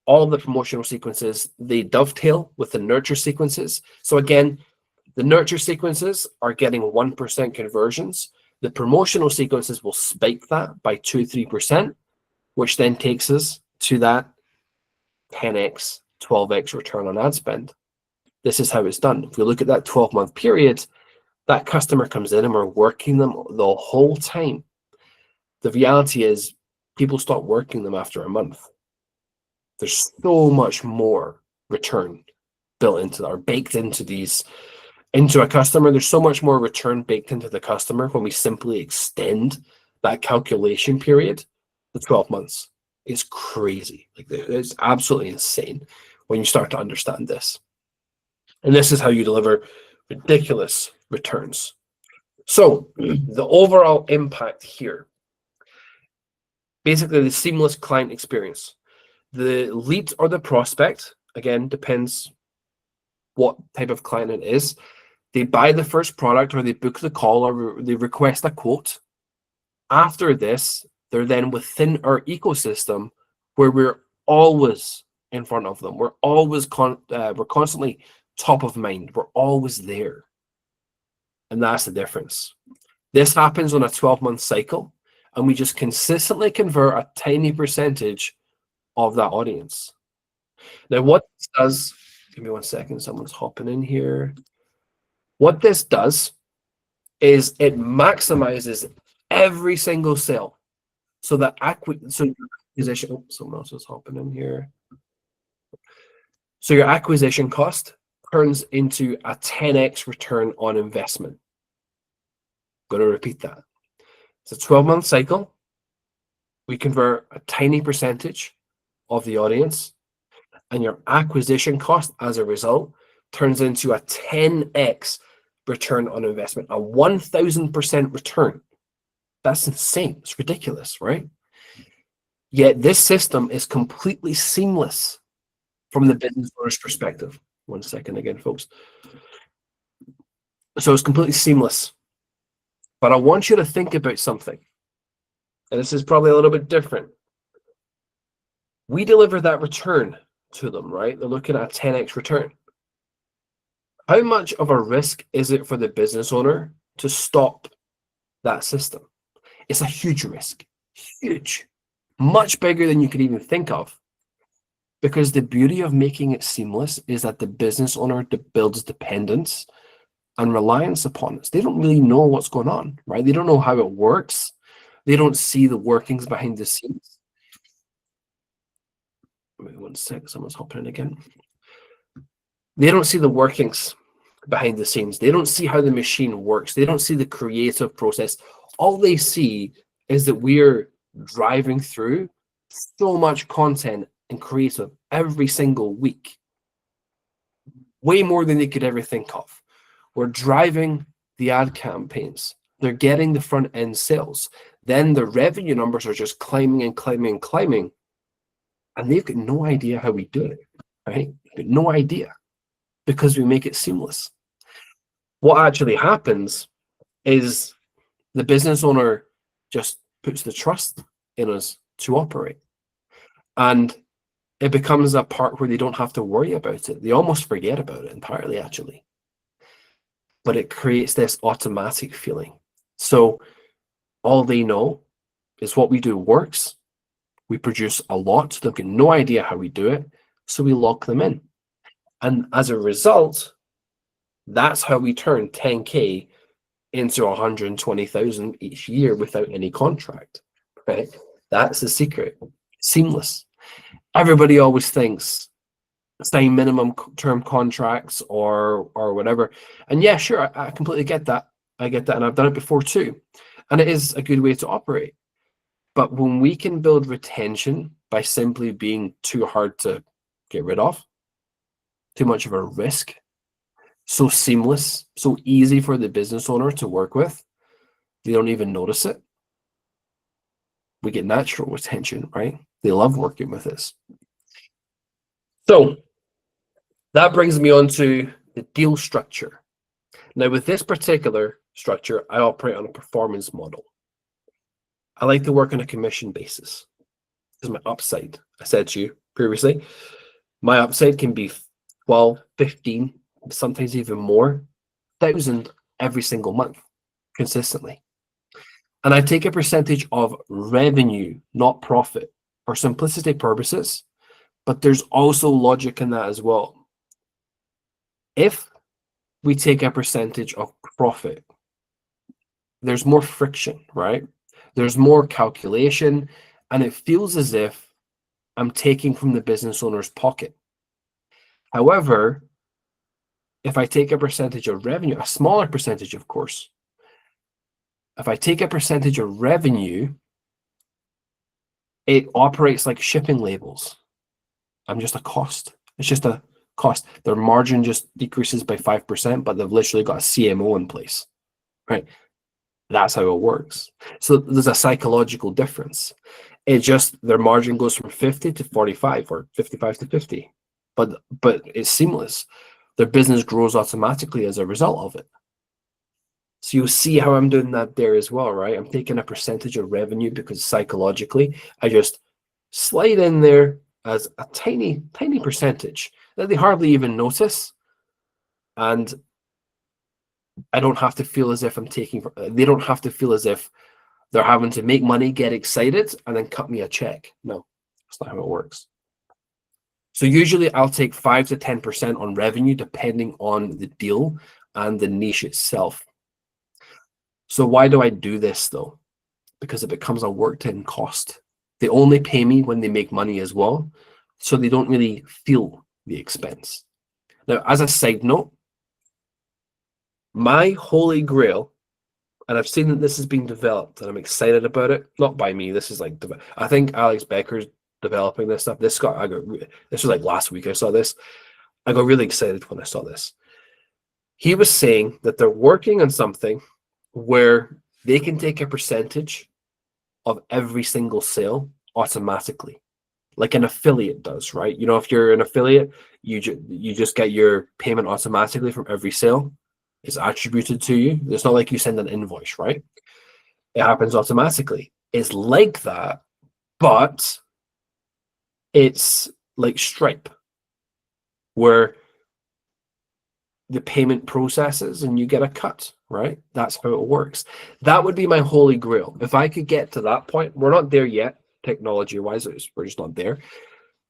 all of the promotional sequences, they dovetail with the nurture sequences. So again, the nurture sequences are getting 1% conversions. The promotional sequences will spike that by 2-3%, which then takes us to that 10x, 12x return on ad spend. This is how it's done. If we look at that 12-month period, that customer comes in and we're working them the whole time. The reality is people stop working them after a month. There's so much more return built into or baked into a customer. There's so much more return baked into the customer when we simply extend that calculation period to 12 months. It's crazy. Like, it's absolutely insane when you start to understand this. And this is how you deliver ridiculous returns. So the overall impact here, basically the seamless client experience. The lead or the prospect, again, depends what type of client it is. They buy the first product or they book the call or they request a quote. After this, they're then within our ecosystem where we're always in front of them. We're always we're constantly top of mind. We're always there. And that's the difference. This happens on a 12-month cycle, and we just consistently convert a tiny percentage of that audience. Now, what this does, give me 1 second, someone's hopping in here. What this does is it maximizes every single sale. So that acquisition, oh, someone else is hopping in here. So your acquisition cost turns into a 10x return on investment. I'm going to repeat that. It's a 12-month cycle. We convert a tiny percentage of the audience, and your acquisition cost as a result turns into a 10x return on investment, a 1,000% return. That's insane. It's ridiculous, right? Yet this system is completely seamless from the business owner's perspective. 1 second again, folks. So it's completely seamless. But I want you to think about something. And this is probably a little bit different. We deliver that return to them, right? They're looking at a 10x return. How much of a risk is it for the business owner to stop that system? It's a huge risk. Huge. Much bigger than you could even think of. Because the beauty of making it seamless is that the business owner builds dependence and reliance upon us. They don't really know what's going on, right? They don't know how it works. They don't see the workings behind the scenes. Wait 1 sec, someone's hopping in again. They don't see the workings behind the scenes. They don't see how the machine works. They don't see the creative process. All they see is that we're driving through so much content and creative every single week. Way more than they could ever think of. We're driving the ad campaigns. They're getting the front end sales. Then the revenue numbers are just climbing and climbing and climbing. And they've got no idea how we do it, right? They've got no idea because we make it seamless. What actually happens is the business owner just puts the trust in us to operate. And it becomes a part where they don't have to worry about it. They almost forget about it entirely, actually. But it creates this automatic feeling. So all they know is what we do works. We produce a lot. They've got no idea how we do it. So we lock them in. And as a result, that's how we turn 10K into 120,000 each year without any contract, right? That's the secret. Seamless. Everybody always thinks sign minimum term contracts or whatever. And yeah, sure, I completely get that. I get that, and I've done it before too. And it is a good way to operate. But when we can build retention by simply being too hard to get rid of, too much of a risk, so seamless, so easy for the business owner to work with, they don't even notice it. We get natural retention, right? They love working with us. So that brings me on to the deal structure. Now, with this particular structure, I operate on a performance model. I like to work on a commission basis. This is my upside. I said to you previously, my upside can be 12, 15, sometimes even more, 1,000 every single month, consistently. And I take a percentage of revenue, not profit, for simplicity purposes, but there's also logic in that as well. If we take a percentage of profit, there's more friction, right? There's more calculation, and it feels as if I'm taking from the business owner's pocket. However, if I take a percentage of revenue, a smaller percentage, of course, if I take a percentage of revenue, it operates like shipping labels. I'm just a cost. It's just a cost. Their margin just decreases by 5%, but they've literally got a CMO in place, right? That's how it works. So there's a psychological difference. It just, their margin goes from 50 to 45 or 55 to 50, but it's seamless. Their business grows automatically as a result of it. So you'll see how I'm doing that there as well, right? I'm taking a percentage of revenue because psychologically, I just slide in there as a tiny, tiny percentage that they hardly even notice. And I don't have to feel as if I'm taking, they don't have to feel as if they're having to make money, get excited, and then cut me a check. No, that's not how it works. So usually I'll take 5 to 10% on revenue, depending on the deal and the niche itself. So why do I do this though? Because it becomes a worked-in cost. They only pay me when they make money as well, so they don't really feel the expense. Now, as a side note, my holy grail, and I've seen that this is being developed, and I'm excited about it. Not by me. This is like, I think Alex Becker's developing this stuff. This was like last week I saw this. I got really excited when I saw this. He was saying that they're working on something where they can take a percentage of every single sale automatically, like an affiliate does, right? You know, if you're an affiliate, you just get your payment automatically from every sale. It's attributed to you. It's not like you send an invoice, right? It happens automatically. It's like that, but it's like Stripe, where the payment processes and you get a cut, right? That's how it works. That would be my holy grail. If I could get to that point, we're not there yet, technology-wise, we're just not there.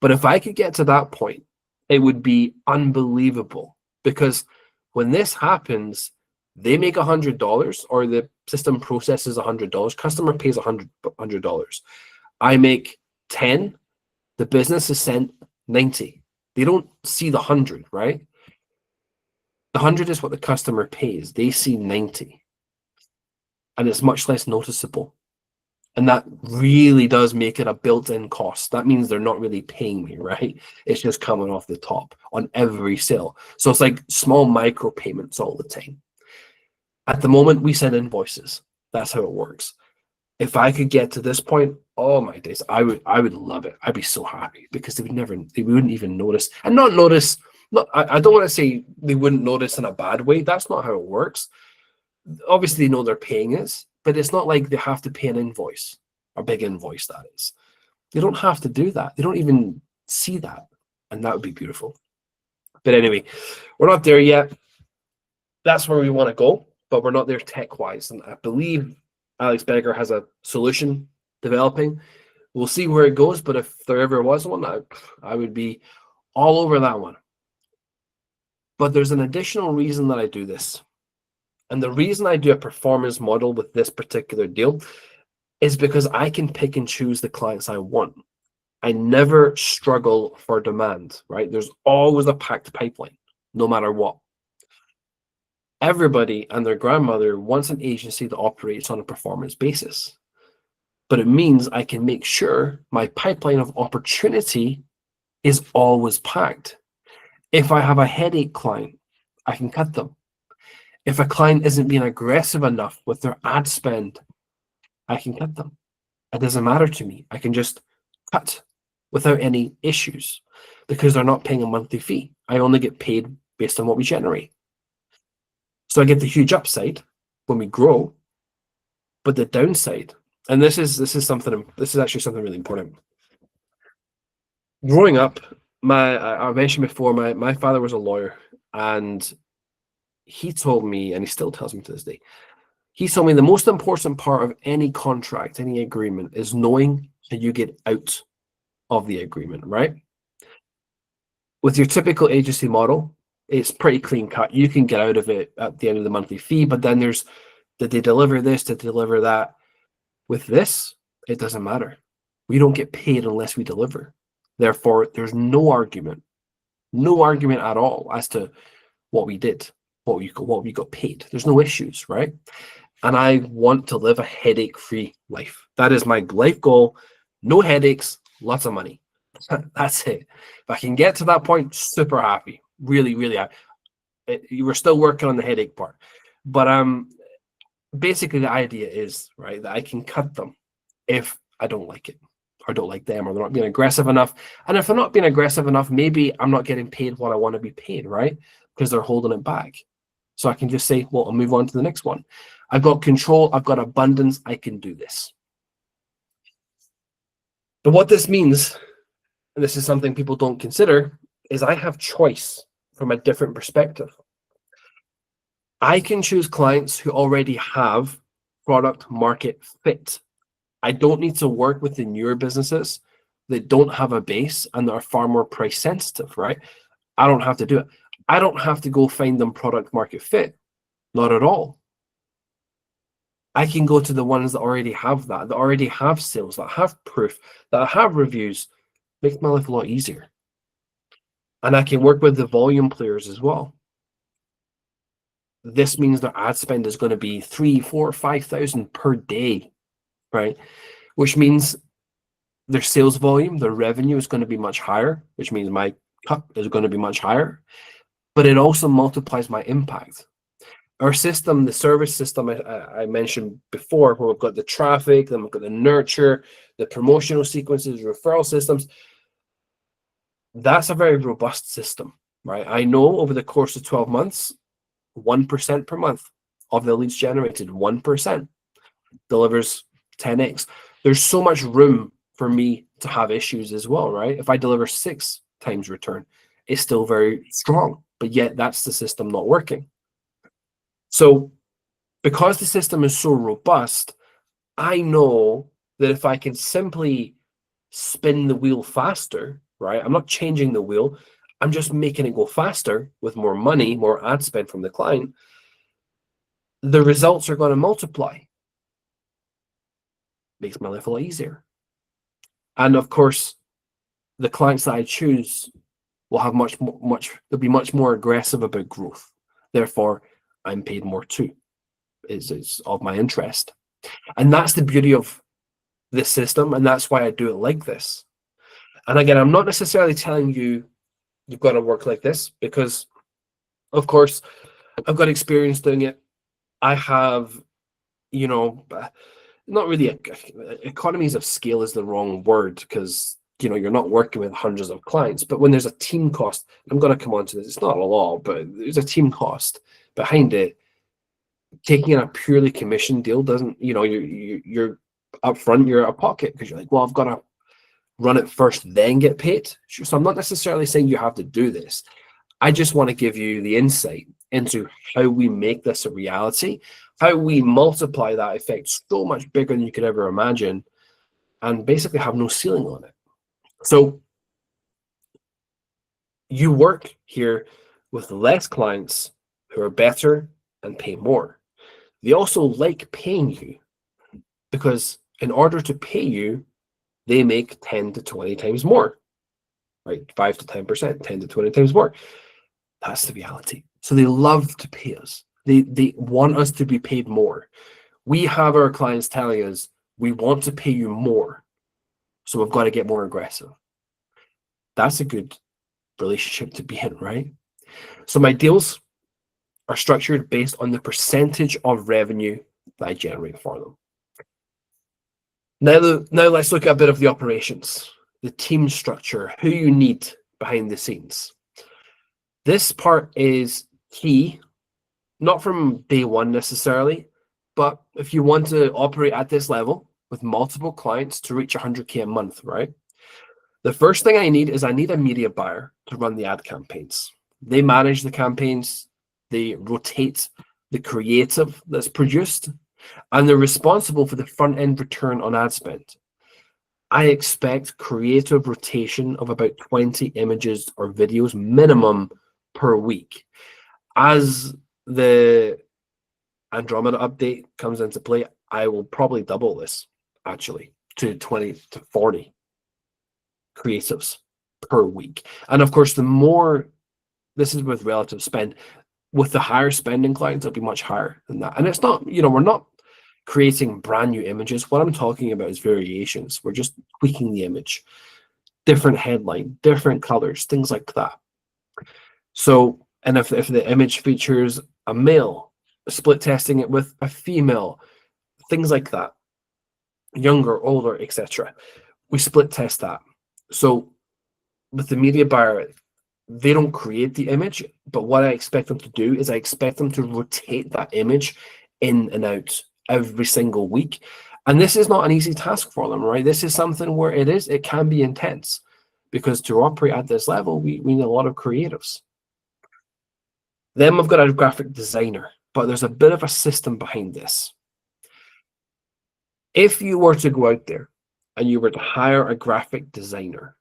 But if I could get to that point, it would be unbelievable, because when this happens, they make $100, or the system processes $100, customer pays $100. I make 10, the business is sent 90. They don't see the 100, right? The 100 is what the customer pays. They see 90. And it's much less noticeable. And that really does make it a built-in cost. That means they're not really paying me, right? It's just coming off the top on every sale. So it's like small micro payments all the time. At the moment, we send invoices. That's how it works. If I could get to this point, oh my days, I would love it. I'd be so happy, because they wouldn't even notice. And not notice, I don't want to say they wouldn't notice in a bad way. That's not how it works. Obviously, they know they're paying us, but it's not like they have to pay an invoice, a big invoice, that is. They don't have to do that. They don't even see that. And that would be beautiful. But anyway, we're not there yet. That's where we want to go, but we're not there tech-wise. And I believe Alex Becker has a solution developing. We'll see where it goes, but if there ever was one, I would be all over that one. But there's an additional reason that I do this. And the reason I do a performance model with this particular deal is because I can pick and choose the clients I want. I never struggle for demand, right? There's always a packed pipeline, no matter what. Everybody and their grandmother wants an agency that operates on a performance basis. but it means I can make sure my pipeline of opportunity is always packed. If I have a headache client, I can cut them. If a client isn't being aggressive enough with their ad spend, I can cut them. It doesn't matter to me. I can just cut without any issues because they're not paying a monthly fee. I only get paid based on what we generate. So I get the huge upside when we grow, but the downside, and this is actually something really important. Growing up, I mentioned before, my father was a lawyer, and he told me, and he still tells me to this day, he told me the most important part of any contract, any agreement, is knowing how you get out of the agreement, right? With your typical agency model, it's pretty clean cut. You can get out of it at the end of the monthly fee, but then there's, did they deliver this, did they deliver that? With this, it doesn't matter. We don't get paid unless we deliver. Therefore, there's no argument at all as to what we did, what we got paid. There's no issues, right? And I want to live a headache-free life. That is my life goal. No headaches, lots of money. That's it. If I can get to that point, super happy. Really, really happy. You were still working on the headache part. But basically the idea is, right, that I can cut them if I don't like it, or don't like them, or they're not being aggressive enough. And if they're not being aggressive enough, maybe I'm not getting paid what I want to be paid, right? Because they're holding it back. So I can just say, well, I'll move on to the next one. I've got control, I've got abundance, I can do this. But what this means, and this is something people don't consider, is I have choice from a different perspective. I can choose clients who already have product market fit. I don't need to work with the newer businesses that don't have a base and that are far more price sensitive, right? I don't have to do it. I don't have to go find them product market fit. Not at all. I can go to the ones that already have that already have sales, that have proof, that have reviews. Makes my life a lot easier. And I can work with the volume players as well. This means their ad spend is going to be 3,000, 4,000, 5,000 per day, right? Which means their sales volume, their revenue is going to be much higher, which means my cut is going to be much higher. But it also multiplies my impact. Our system, the service system I mentioned before, where we've got the traffic, then we've got the nurture, the promotional sequences, referral systems, that's a very robust system, right? I know over the course of 12 months, 1% per month of the leads generated, 1% delivers 10x. There's so much room for me to have issues as well, right? If I deliver 6 times return, it's still very strong, but yet that's the system not working. So because the system is so robust, I know that if I can simply spin the wheel faster, right? I'm not changing the wheel. I'm just making it go faster with more money, more ad spend from the client. The results are going to multiply. Makes my life a lot easier. And of course, the clients that I choose will have they'll be much more aggressive about growth. Therefore, I'm paid more too. It's of my interest. And that's the beauty of this system, and that's why I do it like this. And again, I'm not necessarily telling you you've got to work like this, because of course I've got experience doing it. I have, not really economies of scale is the wrong word, because you're not working with hundreds of clients, but when there's a team cost, I'm going to come on to this, it's not a law, but there's a team cost behind it. Taking in a purely commission deal doesn't, you're up front, you're out of pocket, because you're like, well, I've got to run it first, then get paid. So I'm not necessarily saying you have to do this. I just want to give you the insight into how we make this a reality, how we multiply that effect so much bigger than you could ever imagine, and basically have no ceiling on it. So you work here with less clients who are better and pay more. They also like paying you, because in order to pay you, they make 10 to 20 times more, right? 5 to 10%, 10 to 20 times more. That's the reality. So they love to pay us. They want us to be paid more. We have our clients telling us, We want to pay you more, so we've got to get more aggressive. That's a good relationship to be in, right? So my deals are structured based on the percentage of revenue that I generate for them. Now let's look at a bit of the operations, the team structure, who you need behind the scenes. This part is key, not from day one necessarily, but if you want to operate at this level with multiple clients to reach 100K a month, right? The first thing I need a media buyer to run the ad campaigns. They manage the campaigns, they rotate the creative that's produced, and they're responsible for the front end return on ad spend. I expect creative rotation of about 20 images or videos minimum per week. As the Andromeda update comes into play, I will probably double this actually to 20 to 40 creatives per week. And of course, the more, this is with relative spend, with the higher spending clients, it'll be much higher than that. And it's not, we're not creating brand new images. What I'm talking about is variations. We're just tweaking the image, different headline, different colors, things like that. So, and if the image features a male, split testing it with a female, things like that, younger, older, etc. We split test that. So with the media buyer, they don't create the image, but what I expect them to do is I expect them to rotate that image in and out every single week. And this is not an easy task for them, right? This is something where it can be intense, because to operate at this level, we need a lot of creatives. Then we've got a graphic designer, but there's a bit of a system behind this. If you were to go out there and you were to hire a graphic designer,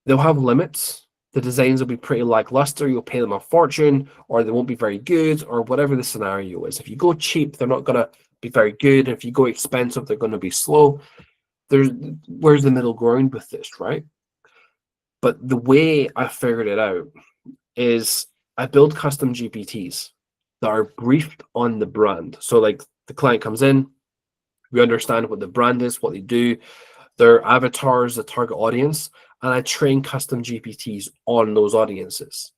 they'll have limits. The designs will be pretty lackluster. You'll pay them a fortune, or they won't be very good, or whatever the scenario is. If you go cheap, they're not going to be very good. If you go expensive, they're going to be slow. Where's the middle ground with this, right? But the way I figured it out is I build custom GPTs that are briefed on the brand. So like the client comes in, we understand what the brand is, what they do, their avatars, the target audience, and I train custom GPTs on those audiences.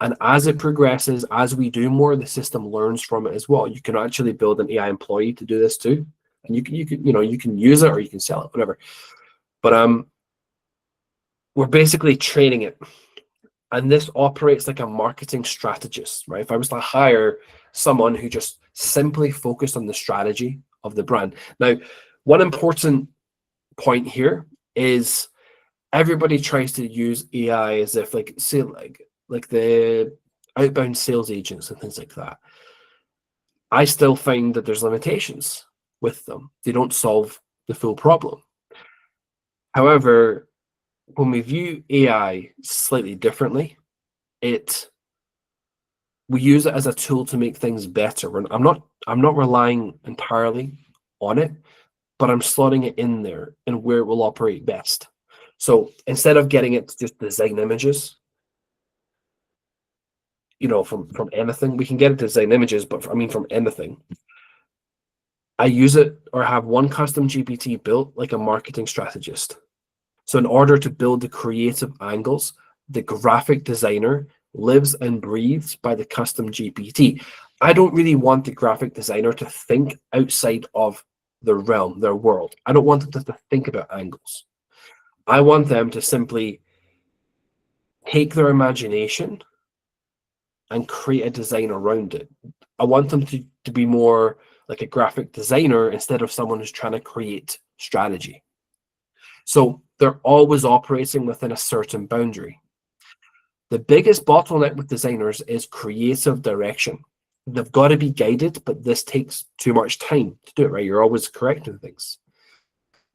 And as it progresses, as we do more, the system learns from it as well. You can actually build an AI employee to do this too, and you can use it or you can sell it, whatever. But we're basically training it, and this operates like a marketing strategist, right? If I was to hire someone who just simply focused on the strategy of the brand. Now, one important point here is everybody tries to use AI as if like the outbound sales agents and things like that. I still find that there's limitations with them. They don't solve the full problem. However, when we view AI slightly differently, we use it as a tool to make things better. I'm not relying entirely on it, but I'm slotting it in there and where it will operate best. So instead of getting it to just design images, from anything, we can get it to design images, but from anything. I use it or have one custom GPT built like a marketing strategist. So in order to build the creative angles, the graphic designer lives and breathes by the custom GPT. I don't really want the graphic designer to think outside of their realm, their world. I don't want them to think about angles. I want them to simply take their imagination and create a design around it. I want them to be more like a graphic designer instead of someone who's trying to create strategy. So they're always operating within a certain boundary. The biggest bottleneck with designers is creative direction. They've got to be guided, but this takes too much time to do it, right? You're always correcting things.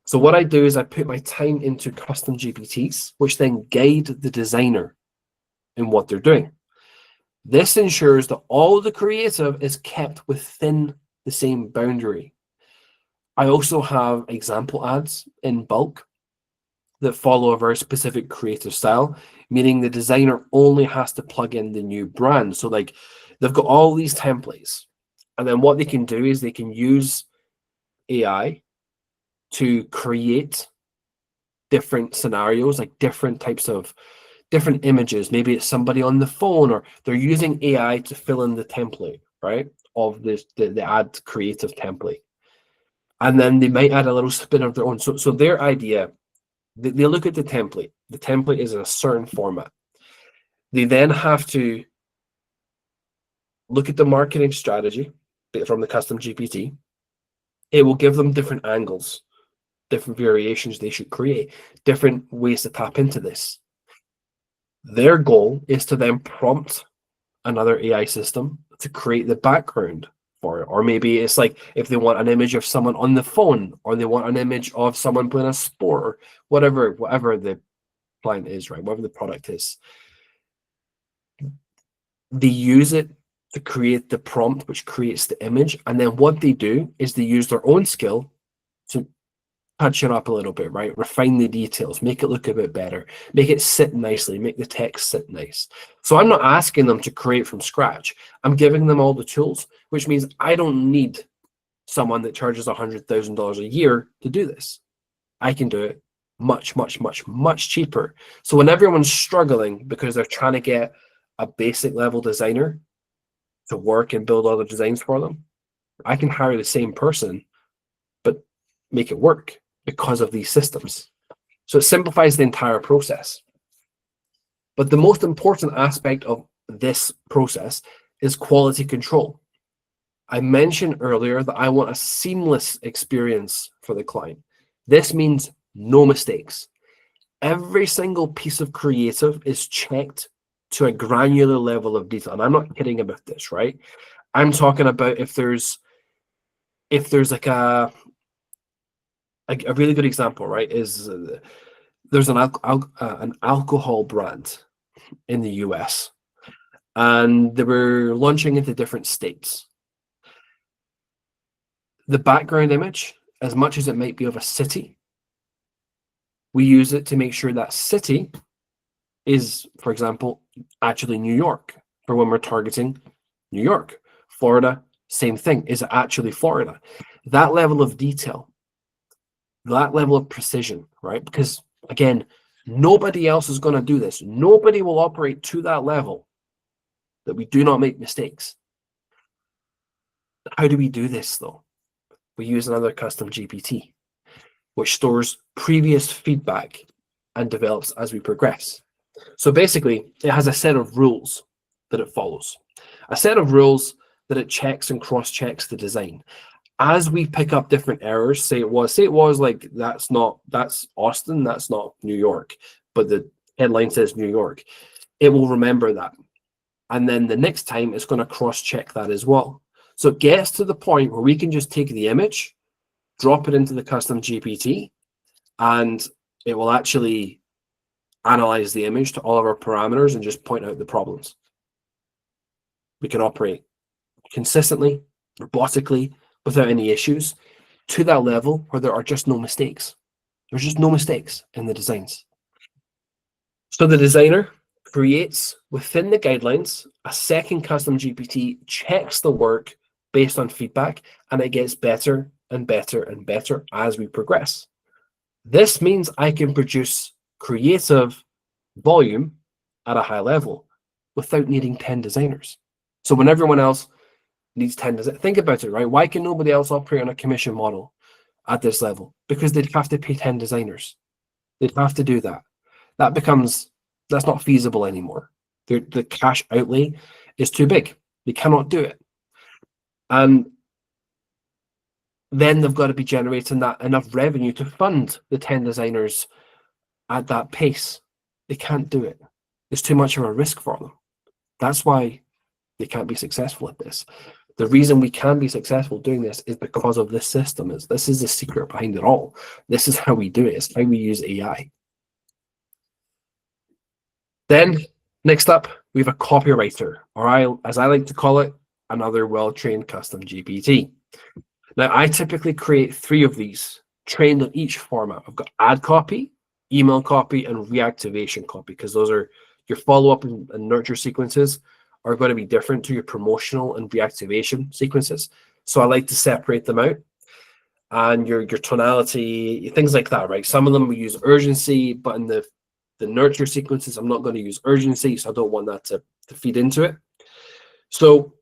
So what I do is I put my time into custom GPTs, which then guide the designer in what they're doing. This ensures that all the creative is kept within the same boundary. I also have example ads in bulk that follow a very specific creative style, meaning the designer only has to plug in the new brand. So like they've got all these templates, and then what they can do is they can use AI to create different scenarios, like different types of different images. Maybe it's somebody on the phone, or they're using AI to fill in the template, right, of the ad creative template. And then they might add a little spin of their own. So their idea, they look at the template. The template is in a certain format. They then have to look at the marketing strategy from the custom GPT. It will give them different angles, different variations they should create, different ways to tap into this. Their goal is to then prompt another AI system to create the background for it. Or maybe it's like if they want an image of someone on the phone, or they want an image of someone playing a sport, or whatever the client is, right? Whatever the product is. They use it to create the prompt, which creates the image. And then what they do is they use their own skill to touch it up a little bit, right? Refine the details, make it look a bit better, make it sit nicely, make the text sit nice. So I'm not asking them to create from scratch. I'm giving them all the tools, which means I don't need someone that charges $100,000 a year to do this. I can do it much, much, much, much cheaper. So when everyone's struggling because they're trying to get a basic level designer to work and build all the designs for them, I can hire the same person, but make it work because of these systems. So it simplifies the entire process. But the most important aspect of this process is quality control. I mentioned earlier that I want a seamless experience for the client. This means no mistakes. Every single piece of creative is checked to a granular level of detail. And I'm not kidding about this, right? I'm talking about if there's like a really good example, right, is there's an alcohol brand in the US, and they were launching into different states. The background image, as much as it might be of a city, we use it to make sure that city is, for example, actually New York, for when we're targeting New York. Florida, same thing. Is it actually Florida? That level of detail, that level of precision, right? Because again, nobody else is going to do this. Nobody will operate to that level that we do not make mistakes. How do we do this though? We use another custom GPT, which stores previous feedback and develops as we progress. So basically, it has a set of rules that it follows, a set of rules that it checks and cross-checks the design. As we pick up different errors, say it was like, that's Austin, that's not New York, but the headline says New York, it will remember that. And then the next time it's going to cross-check that as well. So it gets to the point where we can just take the image, drop it into the custom GPT, and it will actually analyze the image to all of our parameters and just point out the problems. We can operate consistently, robotically, without any issues, to that level where there are just no mistakes. There's just no mistakes in the designs. So the designer creates within the guidelines a second custom GPT, checks the work based on feedback, and it gets better and better and better as we progress. This means I can produce creative volume at a high level without needing 10 designers. So when everyone else needs 10 designers, think about it, right? Why can nobody else operate on a commission model at this level? Because they'd have to pay 10 designers. They'd have to do that. That's not feasible anymore. The cash outlay is too big. They cannot do it. And then they've got to be generating that enough revenue to fund the 10 designers at that pace. They can't do it. It's too much of a risk for them. That's why they can't be successful at this. The reason we can be successful doing this is because of this system. This is the secret behind it all. This is how we do it. It's how we use AI. Then, next up, we have a copywriter, or as I like to call it, another well-trained custom GPT. Now, I typically create 3 of these, trained on each format. I've got ad copy, email copy, and reactivation copy, because those are your follow-up and nurture sequences are going to be different to your promotional and reactivation sequences. So I like to separate them out. and your tonality, things like that, right? Some of them we use urgency, but in the nurture sequences, I'm not going to use urgency, so I don't want that to feed into it. So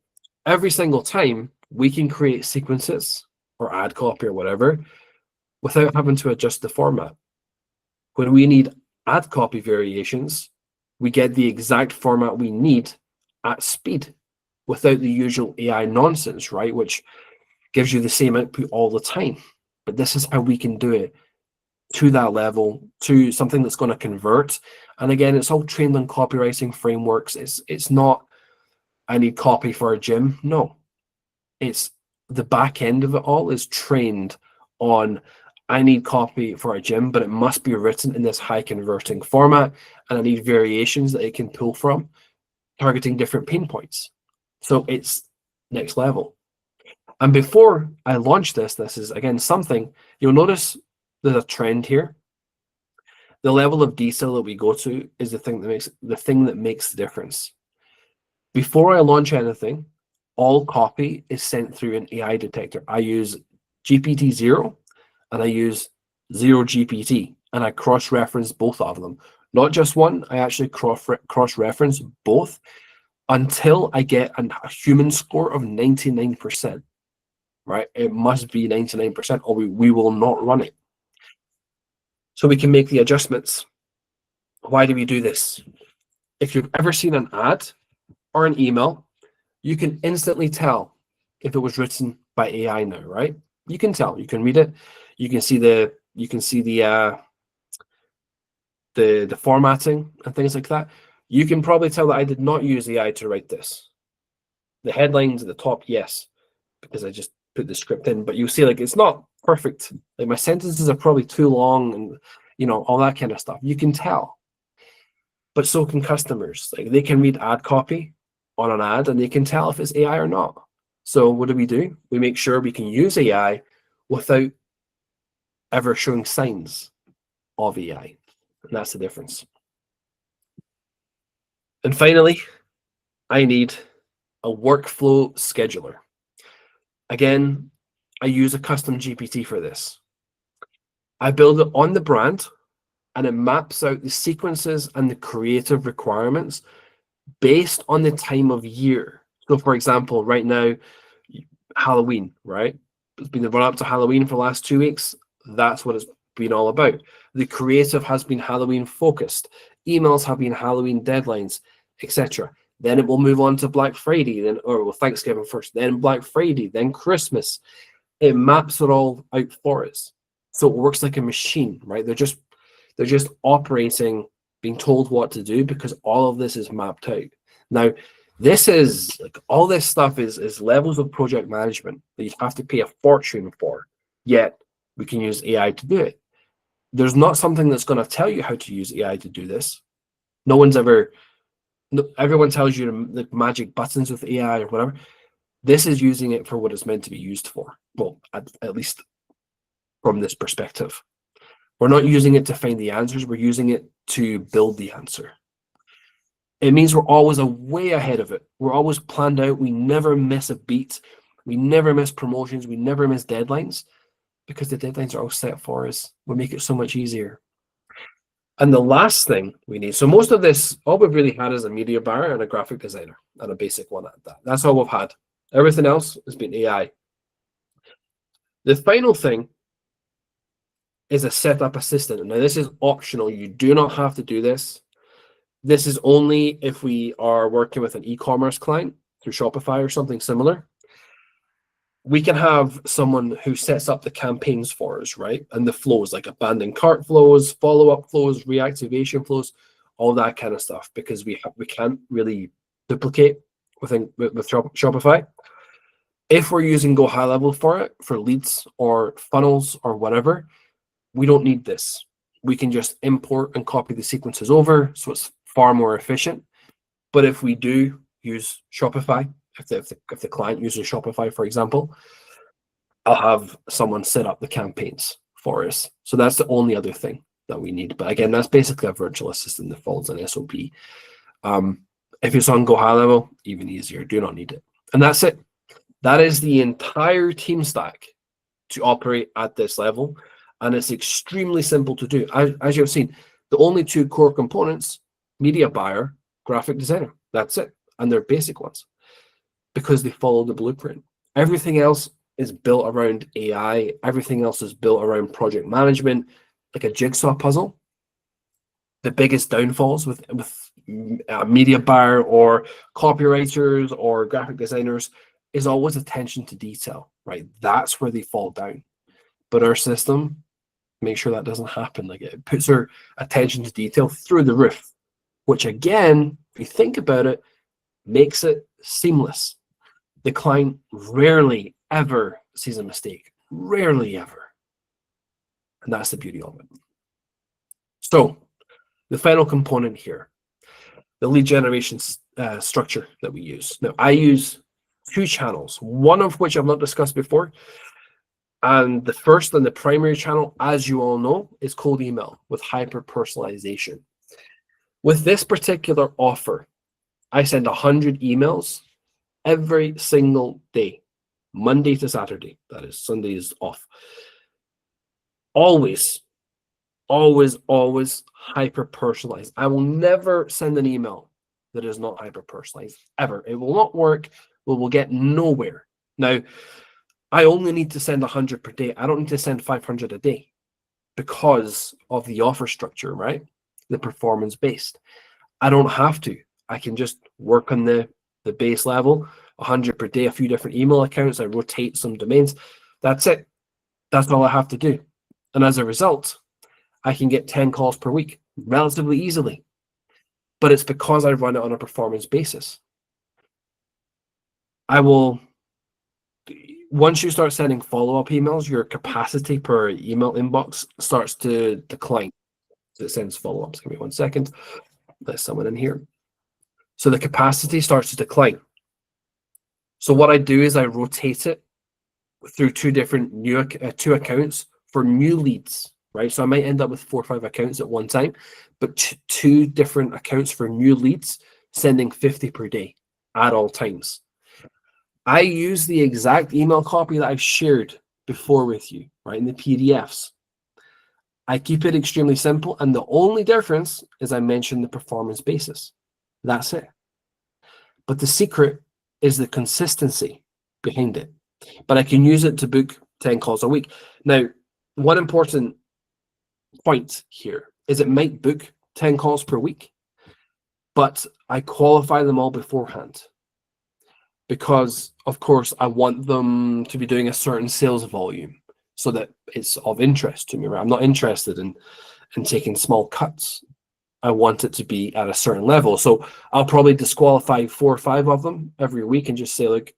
every single time we can create sequences or add copy or whatever without having to adjust the format. When we need add copy variations, we get the exact format we need at speed without the usual AI nonsense, right? Which gives you the same output all the time. But this is how we can do it to that level, to something that's going to convert. And again, it's all trained on copywriting frameworks. It's not, I need copy for a gym. No, it's the back end of it all is trained on, I need copy for a gym, but it must be written in this high converting format. And I need variations that it can pull from, targeting different pain points. So it's next level. And before I launch this is again something you'll notice there's a trend here. The level of detail that we go to is the thing that makes the difference. Before I launch anything, all copy is sent through an AI detector. I use GPT-0 and I use 0GPT, and I cross-reference both of them. Not just one, I actually cross-reference both until I get a human score of 99%. Right? It must be 99% or we will not run it. So we can make the adjustments. Why do we do this? If you've ever seen an ad or an email, you can instantly tell if it was written by AI now, right? You can tell, you can read it, you can see the formatting and things like that. You can probably tell that I did not use AI to write this. The headlines at the top, yes, because I just put the script in, but you see, like, it's not perfect. Like, my sentences are probably too long, and all that kind of stuff. You can tell, but so can customers. Like, they can read ad copy on an ad, and they can tell if it's AI or not. So what do? We make sure we can use AI without ever showing signs of AI, and that's the difference. And finally, I need a workflow scheduler. Again, I use a custom GPT for this. I build it on the brand, and it maps out the sequences and the creative requirements based on the time of year. So, for example, right now, Halloween, right? It's been the run up to Halloween for the last 2 weeks. That's what it's been all about. The creative has been Halloween focused. Emails have been Halloween deadlines, etc. Then it will move on to Black Friday, Thanksgiving first, then Black Friday, then Christmas. It maps it all out for us. So it works like a machine, right? They're just operating, being told what to do, because all of this is mapped out. Now, this is like, all this stuff is levels of project management that you have to pay a fortune for, yet we can use AI to do it. There's not something that's going to tell you how to use AI to do this. Everyone tells you the magic buttons with AI or whatever. This is using it for what it's meant to be used for. Well, at least from this perspective. We're not using it to find the answers. We're using it to build the answer. It means we're always way ahead of it. We're always planned out. We never miss a beat. We never miss promotions. We never miss deadlines, because the deadlines are all set for us. We make it so much easier. And the last thing we need, so most of this, all we've really had is a media buyer and a graphic designer, and a basic one at that. That's all we've had. Everything else has been AI. The final thing is a setup assistant. Now, this is optional. You do not have to do this. This is only if we are working with an e-commerce client through Shopify or something similar. We can have someone who sets up the campaigns for us, right? And the flows, like abandoned cart flows, follow-up flows, reactivation flows, all that kind of stuff, because we can't really duplicate with Shopify. If we're using Go High Level for it, for leads or funnels or whatever, we don't need this. We can just import and copy the sequences over, so it's far more efficient. But if we do use Shopify, if the client uses Shopify, for example, I'll have someone set up the campaigns for us. So that's the only other thing that we need. But again, that's basically a virtual assistant that follows an SOP. If it's on Go High Level, even easier. Do not need it. And that's it. That is the entire team stack to operate at this level, and it's extremely simple to do. As you've seen, the only two core components: media buyer, graphic designer. That's it, and they're basic ones because they follow the blueprint. Everything else is built around AI. Everything else is built around project management, like a jigsaw puzzle. The biggest downfalls with media buyer or copywriters or graphic designers is always attention to detail, right? That's where they fall down. But our system makes sure that doesn't happen. Like, it puts our attention to detail through the roof, which again, if you think about it, makes it seamless. The client rarely ever sees a mistake, rarely ever. And that's the beauty of it. So the final component here, the lead generation structure that we use. Now, I use two channels, one of which I've not discussed before. And the first and the primary channel, as you all know, is cold email with hyper personalization. With this particular offer, I send 100 emails every single day, Monday to Saturday. That is, Sunday is off. Always hyper personalized. I will never send an email that is not hyper personalized, ever. It will not work. We will get nowhere. Now, I only need to send 100 per day. I don't need to send 500 a day because of the offer structure, right? The performance based. I don't have to. I can just work on the base level, 100 per day, a few different email accounts. I rotate some domains. That's it. That's all I have to do. And as a result, I can get 10 calls per week relatively easily. But it's because I run it on a performance basis. Once you start sending follow-up emails, your capacity per email inbox starts to decline. So it sends follow-ups. Give me 1 second. There's someone in here. So the capacity starts to decline. So what I do is I rotate it through two accounts for new leads, right? So I might end up with 4 or 5 accounts at one time, but two different accounts for new leads, sending 50 per day at all times. I use the exact email copy that I've shared before with you, right, in the PDFs. I keep it extremely simple, and the only difference is I mention the performance basis. That's it. But the secret is the consistency behind it. But I can use it to book 10 calls a week. Now, one important point here is it might book 10 calls per week, but I qualify them all beforehand. Because, of course, I want them to be doing a certain sales volume so that it's of interest to me, right? I'm not interested in taking small cuts. I want it to be at a certain level. So I'll probably disqualify 4 or 5 of them every week and just say, look,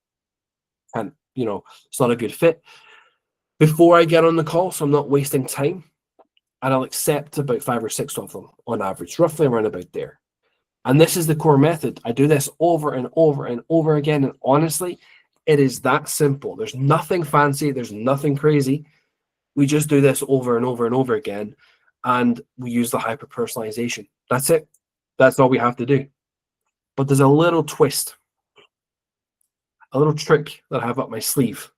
it's not a good fit before I get on the call, so I'm not wasting time. And I'll accept about 5 or 6 of them on average, roughly around about there. And this is the core method. I do this over and over and over again. And honestly, it is that simple. There's nothing fancy. There's nothing crazy. We just do this over and over and over again. And we use the hyper personalization. That's it. That's all we have to do. But there's a little twist, a little trick that I have up my sleeve.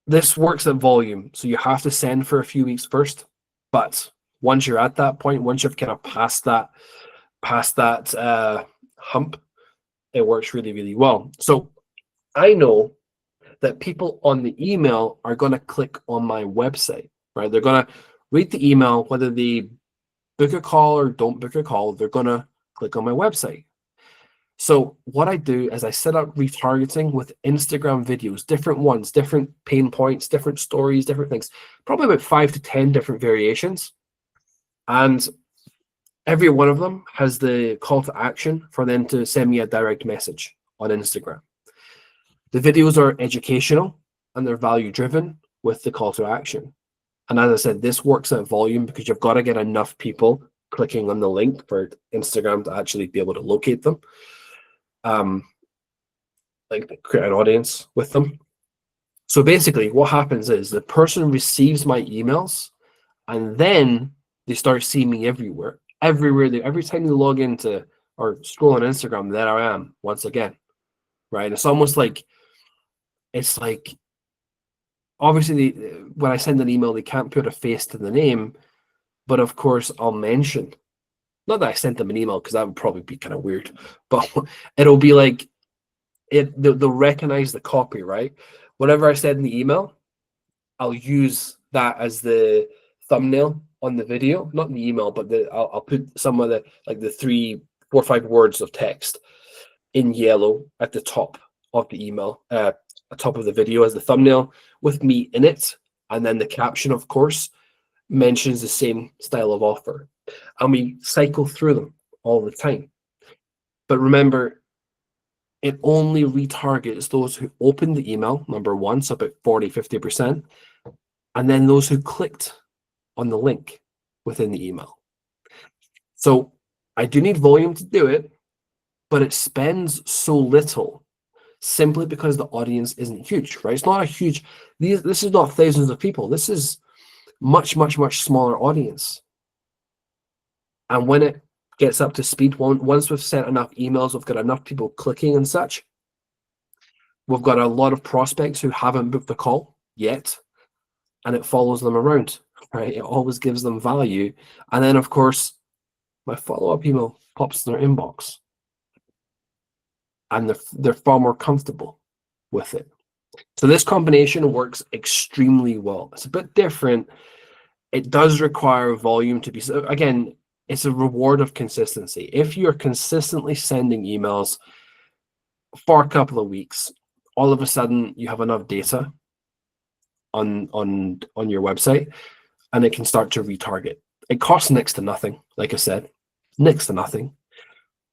This works at volume. So you have to send for a few weeks first. But once you're at that point, once you've kind of passed that hump, it works really, really well. So I know that people on the email are going to click on my website, right? They're going to read the email, whether they book a call or don't book a call, they're going to click on my website. So what I do is I set up retargeting with Instagram videos, different ones, different pain points, different stories, different things, probably about 5 to 10 different variations. And every one of them has the call to action for them to send me a direct message on Instagram. The videos are educational and they're value driven with the call to action. And as I said, this works at volume because you've got to get enough people clicking on the link for Instagram to actually be able to locate them. Like create an audience with them. So basically what happens is the person receives my emails and then they start seeing me everywhere. Every time they log into or scroll on Instagram, there I am once again, right? It's almost like, it's like obviously when I send an email, they can't put a face to the name, but of course I'll mention, not that I sent them an email because that would probably be kind of weird, but it'll be like they'll recognize the copy, right? Whatever I said in the email, I'll use that as the thumbnail on the video, not in the email, but I'll put some of the, like the 3, 4, 5 words of text in yellow at the top of the email, at the top of the video as the thumbnail with me in it. And then the caption, of course, mentions the same style of offer. And we cycle through them all the time. But remember, it only retargets those who opened the email, number one, so about 40, 50%, and then those who clicked on the link within the email. So I do need volume to do it, but it spends so little simply because the audience isn't huge, right? It's not a huge, this is not thousands of people. This is much, much, much smaller audience. And when it gets up to speed, once we've sent enough emails, we've got enough people clicking and such, we've got a lot of prospects who haven't booked the call yet, and it follows them around, right? It always gives them value. And then, of course, my follow-up email pops in their inbox, and they're far more comfortable with it. So this combination works extremely well. It's a bit different. It does require volume to be, so again, it's a reward of consistency. If you're consistently sending emails for a couple of weeks, all of a sudden you have enough data on your website, and it can start to retarget. It costs next to nothing, like I said, next to nothing.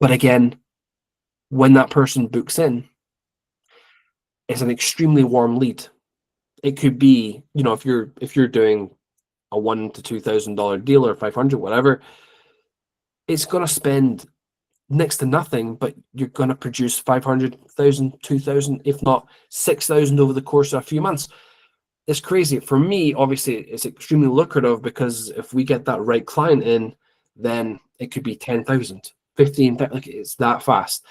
But again, when that person books in, it's an extremely warm lead. It could be, you know, if you're doing a $1,000 to $2,000 deal or 500, whatever, it's going to spend next to nothing, but you're going to produce 500,000, 2,000, if not 6,000 over the course of a few months. It's crazy. For me, obviously, it's extremely lucrative because if we get that right client in, then it could be 10,000, 15,000, like it's that fast.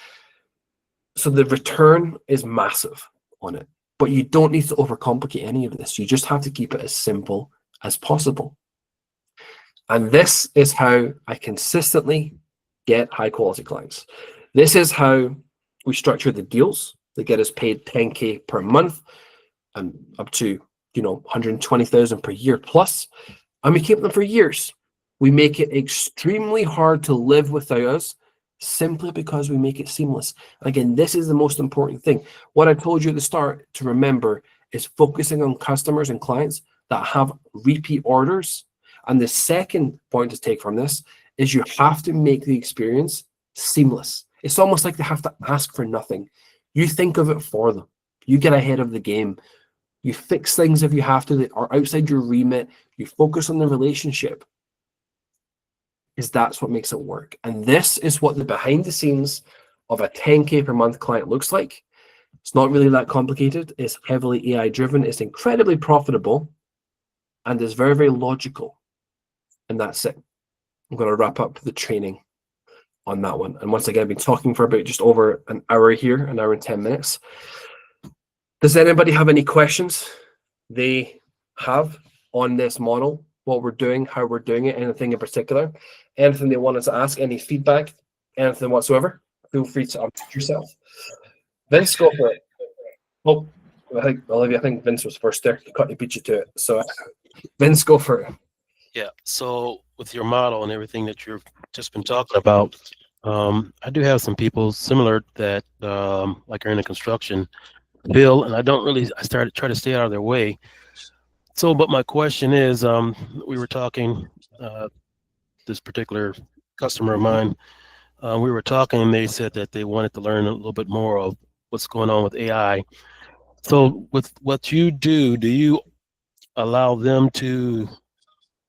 So the return is massive on it, but you don't need to overcomplicate any of this. You just have to keep it as simple as possible. And this is how I consistently get high quality clients. This is how we structure the deals that get us paid 10K per month and up to, you know, 120,000 per year plus. And we keep them for years. We make it extremely hard to live without us simply because we make it seamless. Again, this is the most important thing. What I told you at the start to remember is focusing on customers and clients that have repeat orders. And the second point to take from this is you have to make the experience seamless. It's almost like they have to ask for nothing. You think of it for them. You get ahead of the game. You fix things if you have to that are outside your remit. You focus on the relationship. That's what makes it work. And this is what the behind the scenes of a 10K per month client looks like. It's not really that complicated. It's heavily AI driven. It's incredibly profitable. And it's very, very logical. And that's it. I'm going to wrap up the training on that one. And once again, I've been talking for about just over an hour here, an hour and 10 minutes. Does anybody have any questions they have on this model, what we're doing, how we're doing it, anything in particular, anything they wanted to ask, any feedback, anything whatsoever? Feel free to unmute yourself. Vince, go for it. Oh, I think, Olivia, I think Vince was first there. He beat you to it. So Vince, go for it. Yeah. So with your model and everything that you've just been talking about, I do have some people similar that like are in the construction field, and I try to stay out of their way. So, but my question is, we were talking, this particular customer of mine, we were talking and they said that they wanted to learn a little bit more of what's going on with AI. So with what you do you allow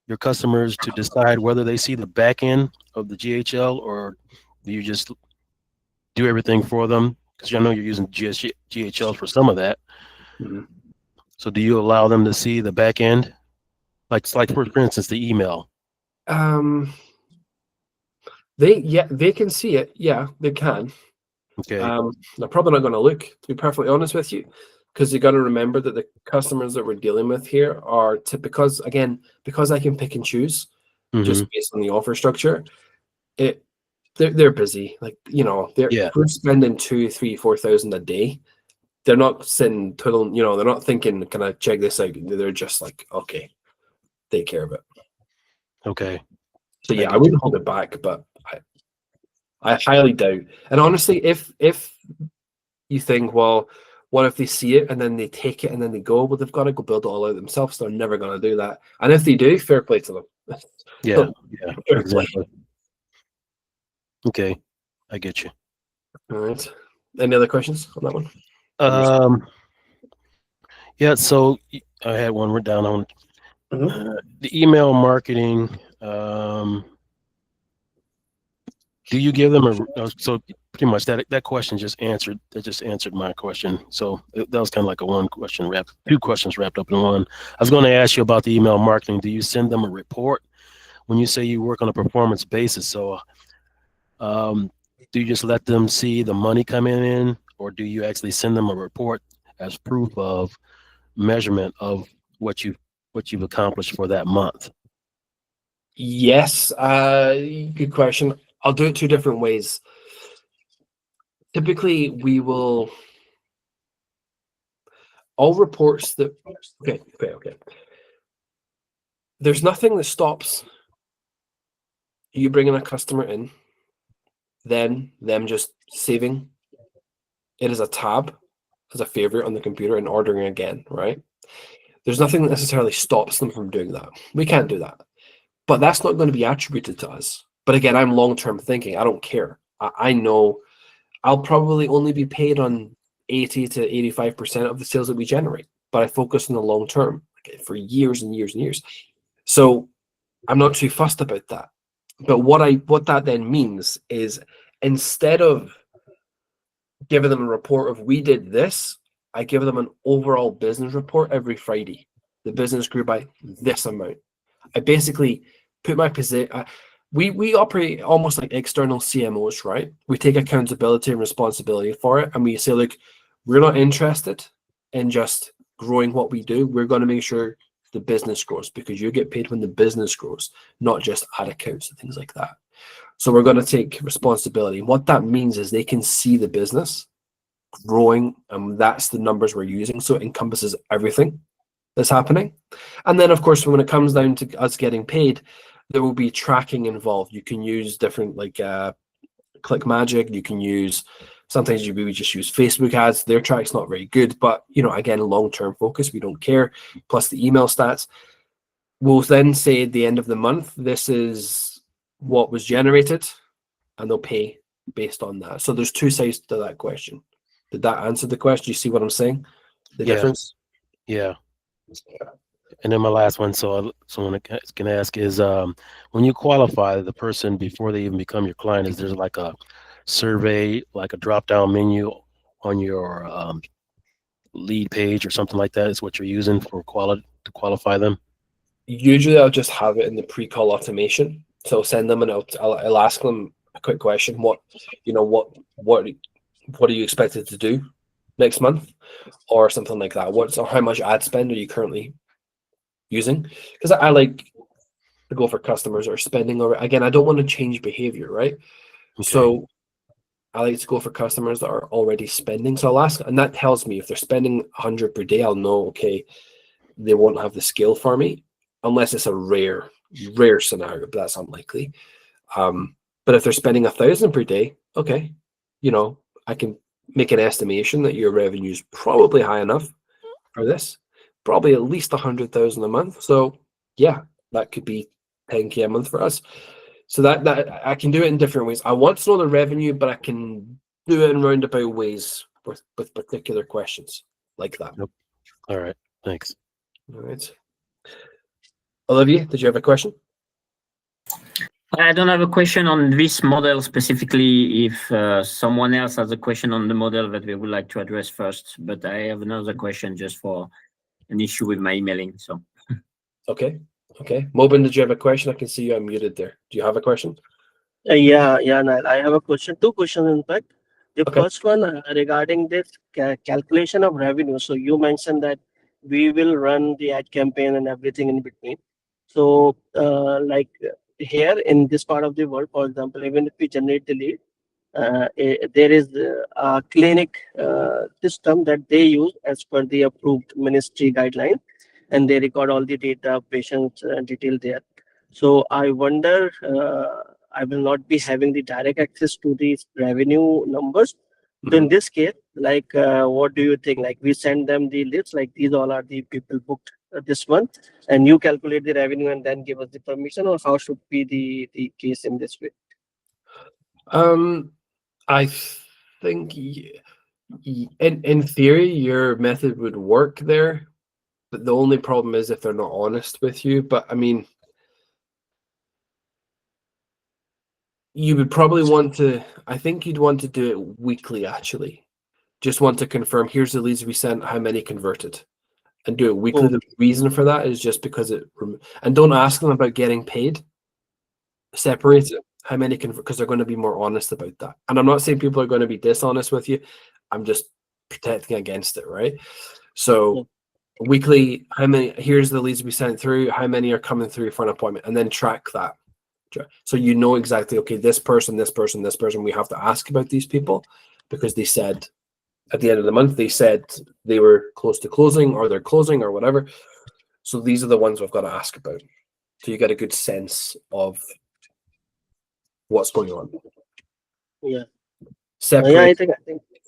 your customers to decide whether they see the back end of the GHL, or do you just do everything for them? Because I know you're using GHLs for some of that. Mm-hmm. So do you allow them to see the back end? Like for instance, the email. They can see it. Yeah, they can. Okay. They're probably not going to look, to be perfectly honest with you. because you got to remember that the customers that we're dealing with here are because I can pick and choose just based on the offer structure. They're busy, like, you know, we're spending 2,000, 3,000, 4,000 a day. They're not sitting twiddling, you know, they're not thinking, can I check this out? They're just like, okay, take care of it. Okay. So yeah, I wouldn't hold it back, but I highly doubt. And honestly, if you think, well, what if they see it and then they take it and then they go? Well, they've got to go build it all out themselves. So they're never going to do that. And if they do, fair play to them. Yeah, exactly. Okay, I get you. All right. Any other questions on that one? Yeah, so I had one written down on the email marketing. Do you give them so pretty much that question just answered my question. So that was kind of like two questions wrapped up in one. I was going to ask you about the email marketing. Do you send them a report when you say you work on a performance basis? So do you just let them see the money coming in, or do you actually send them a report as proof of measurement of what you've accomplished for that month? Yes, good question. I'll do it two different ways. Typically, we will all reports that okay. There's nothing that stops you bringing a customer in, then them just saving it as a tab, as a favorite on the computer and ordering again, right? There's nothing that necessarily stops them from doing that. We can't do that. But that's not going to be attributed to us. But again, I'm long-term thinking. I don't care. I know I'll probably only be paid on 80 to 85% of the sales that we generate, but I focus on the long term for years and years and years. So I'm not too fussed about that. But what that then means is, instead of giving them a report of we did this, I give them an overall business report every Friday. The business grew by this amount. I basically put my position. We operate almost like external CMOs, right? We take accountability and responsibility for it, and we say, look, we're not interested in just growing what we do. We're going to make sure the business grows, because you get paid when the business grows, not just ad accounts and things like that. So we're going to take responsibility. What that means is they can see the business growing, and that's the numbers we're using. So it encompasses everything that's happening. And then, of course, when it comes down to us getting paid, there will be tracking involved. You can use different, like Click Magic. You can use, sometimes we just use Facebook ads. Their track's not very good, but again, long-term focus, we don't care. Plus the email stats. We'll then say at the end of the month, this is what was generated, and they'll pay based on that. So there's two sides to that question. Did that answer the question? You see what I'm saying? The difference? Yeah. And then my last one, so someone can ask is, when you qualify the person before they even become your client, is there like a survey, like a drop-down menu on your lead page or something like that? Is what you're using for to qualify them? Usually I'll just have it in the pre-call automation. So send them and I'll ask them a quick question. What are you expected to do next month, or something like that? How much ad spend are you currently using? Because I like to go for customers that are spending, or again, I don't want to change behavior, right? Okay. So I like to go for customers that are already spending. So I'll ask, and that tells me if they're spending 100 per day, I'll know, okay, they won't have the skill for me, unless it's a rare scenario, but that's unlikely. But if they're spending 1,000 per day, okay, I can make an estimation that your revenue is probably high enough for this, probably at least 100,000 a month. So yeah, that could be 10K a month for us. So that I can do it in different ways. I want to know the revenue, but I can do it in roundabout ways with particular questions like that. Nope. All right, thanks. All right. Olivia, did you have a question? I don't have a question on this model specifically. If someone else has a question on the model that they would like to address first, but I have another question just for an issue with my emailing. So, okay. Mobin, did you have a question? I can see you unmuted there. Do you have a question? Yeah, Niall. I have a question. Two questions, in fact. The Okay. first one regarding this calculation of revenue. So you mentioned that we will run the ad campaign and everything in between. So like here in this part of the world, for example, even if we generate the lead, there is a clinic system that they use as per the approved ministry guideline, and they record all the data, patient detail there. So I wonder, I will not be having the direct access to these revenue numbers. So in this case, like, what do you think? Like, we send them the list, like these all are the people booked this month, and you calculate the revenue and then give us the permission, or how should be the case in this way? I think in theory your method would work there, but the only problem is if they're not honest with you. But I mean, you would probably want to, I think you'd want to do it weekly actually. Just want to confirm, here's the leads we sent, how many converted, and do it weekly. The reason for that is just because and don't ask them about getting paid. Separate it. How many because they're going to be more honest about that. And I'm not saying people are going to be dishonest with you. I'm just protecting against it, right? So weekly, how many, here's the leads we sent through, how many are coming through for an appointment, and then track that. So you know exactly, okay, this person, we have to ask about these people because they said at the end of the month, they said they were close to closing or they're closing or whatever. So these are the ones we've got to ask about. So you get a good sense of what's going on. Yeah. Separate. Yeah, I think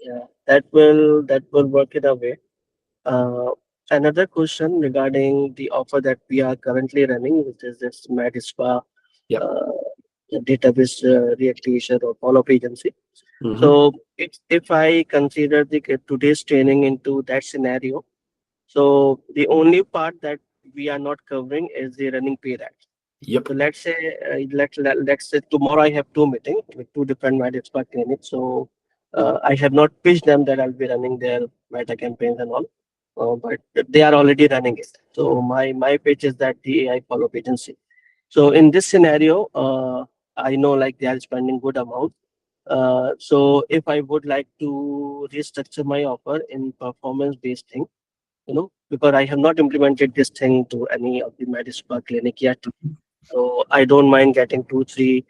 yeah, that will work in a way. Another question regarding the offer that we are currently running, which is this MedSpa Yep. database reactivation or follow-up agency. Mhm. So if I consider the today's training into that scenario, so the only part that we are not covering is the running paid ads. Yep. So let's say let's say tomorrow I have two meetings with two different MedSpa clinics. So I have not pitched them that I'll be running their meta campaigns and all, but they are already running it. So my pitch is that the AI follow-up agency. So in this scenario, I know like they are spending good amount. So if I would like to restructure my offer in performance-based thing, because I have not implemented this thing to any of the MedSpa clinic yet. So I don't mind getting 2-3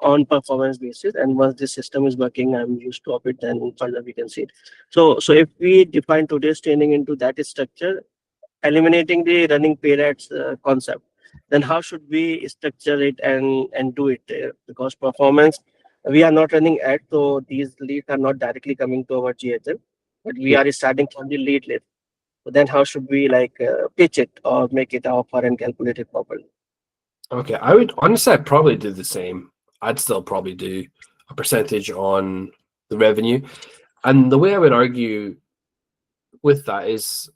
on performance basis, and once this system is working, I'm used to it. Then further we can see it. So if we define today's training into that structure, eliminating the running paid ads concept, then how should we structure it and do it? Because performance, we are not running ads, so these leads are not directly coming to our GHM, but we are starting from the lead list. So then how should we like pitch it or make it offer and calculate it properly? Okay, I would honestly, I'd probably do the same. I'd still probably do a percentage on the revenue. And the way I would argue with that is,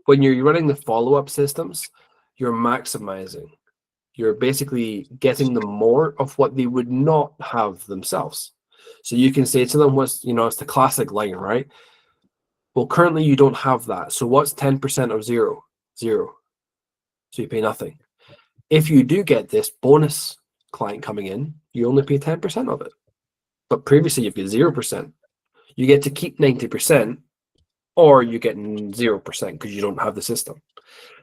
when you're running the follow-up systems, you're maximizing. You're basically getting them more of what they would not have themselves. So you can say to them, it's the classic line, right? Well, currently you don't have that. So what's 10% of zero? Zero. So you pay nothing. If you do get this bonus client coming in, you only pay 10% of it. But previously you paid 0%. You get to keep 90%, or you get 0% because you don't have the system.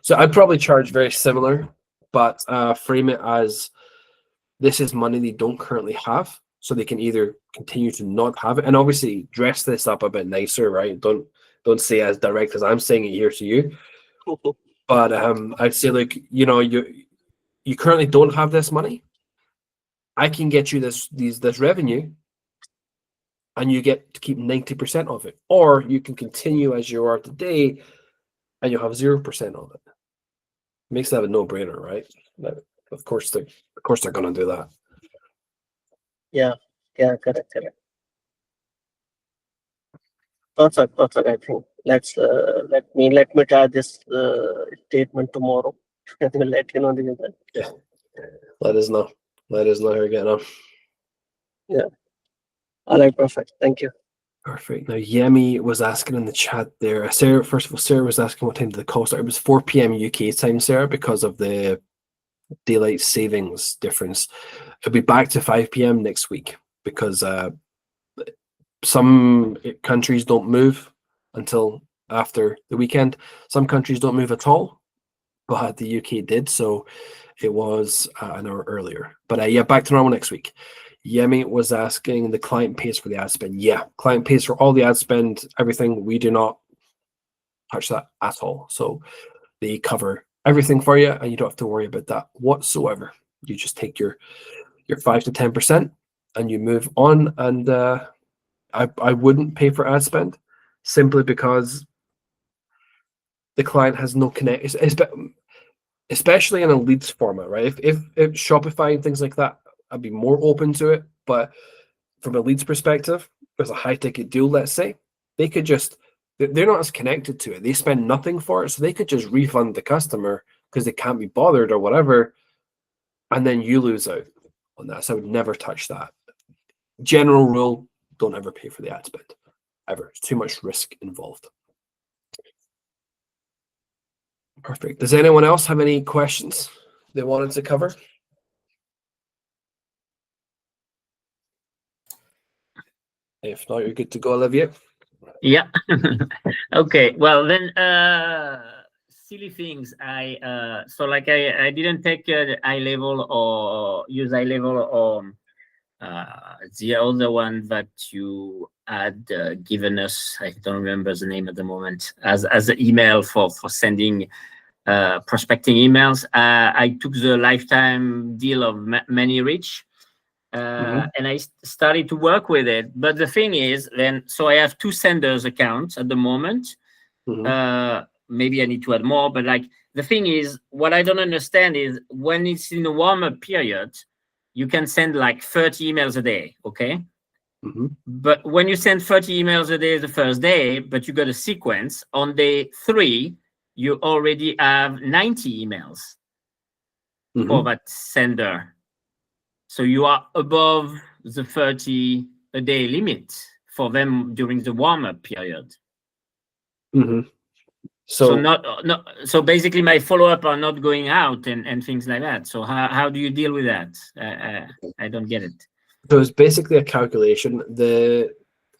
So I'd probably charge very similar, but frame it as this is money they don't currently have, so they can either continue to not have it, and obviously dress this up a bit nicer, right? Don't say as direct as I'm saying it here to you. But I'd say, like, you currently don't have this money. I can get you this revenue, and you get to keep 90% of it, or you can continue as you are today, and you'll have 0% of it. Makes that a no-brainer, right? Of course they're going to do that. Yeah, correct. Perfect. I think let me try this statement tomorrow. And we'll let you know the result. Yeah, let us know how you're getting on. Yeah. All right, perfect. Thank you. Perfect. Now, Yemi was asking in the chat there. Sarah was asking what time did the call start. It was 4 p.m. UK time, Sarah, because of the daylight savings difference. It'll be back to 5 p.m. next week because some countries don't move until after the weekend. Some countries don't move at all, but the UK did, so it was an hour earlier. But yeah, back to normal next week. Yemi was asking, the client pays for the ad spend. Yeah, client pays for all the ad spend, everything. We do not touch that at all. So they cover everything for you, and you don't have to worry about that whatsoever. You just take your 5 to 10% and you move on. And I wouldn't pay for ad spend simply because the client has no connect, especially in a leads format, right? If Shopify and things like that, I'd be more open to it. But from a leads perspective, there's a high ticket deal, let's say, they could just, they're not as connected to it. They spend nothing for it. So they could just refund the customer because they can't be bothered or whatever. And then you lose out on that. So I would never touch that. General rule, don't ever pay for the ad spend, ever. It's too much risk involved. Perfect. Does anyone else have any questions they wanted to cover? If not, you're good to go, Olivia. Yeah. Okay. Well, then, silly things. So like I didn't take high level or use high level or the other one that you had given us. I don't remember the name at the moment. As an email for sending prospecting emails. I took the lifetime deal of ManyReach. And I started to work with it. But the thing is, then, so I have 2 senders accounts at the moment. Maybe I need to add more, but like the thing is, what I don't understand is when it's in a warm-up period, you can send like 30 emails a day, okay? But when you send 30 emails a day the first day, but you got a sequence, on day 3, you already have 90 emails for that sender. So you are above the 30 a day limit for them during the warm-up period. So basically my follow-up are not going out and things like that. So how do you deal with that? I don't get it. So it's basically a calculation. The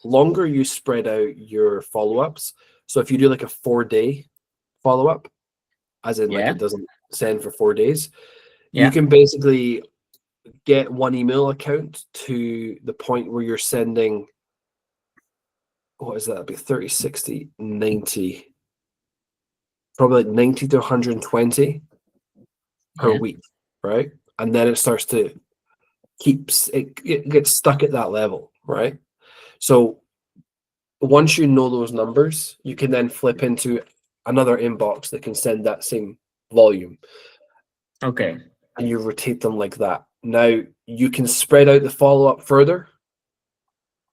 longer you spread out your follow-ups, so if you do like a 4-day follow-up, as in like it doesn't send for 4 days, you can basically get one email account to the point where you're sending, what is that? It'd be 30, 60, 90, probably like 90 to 120 per week, right? And then it starts to it gets stuck at that level, right? So once you know those numbers, you can then flip into another inbox that can send that same volume. Okay. And you rotate them like that. Now you can spread out the follow-up further.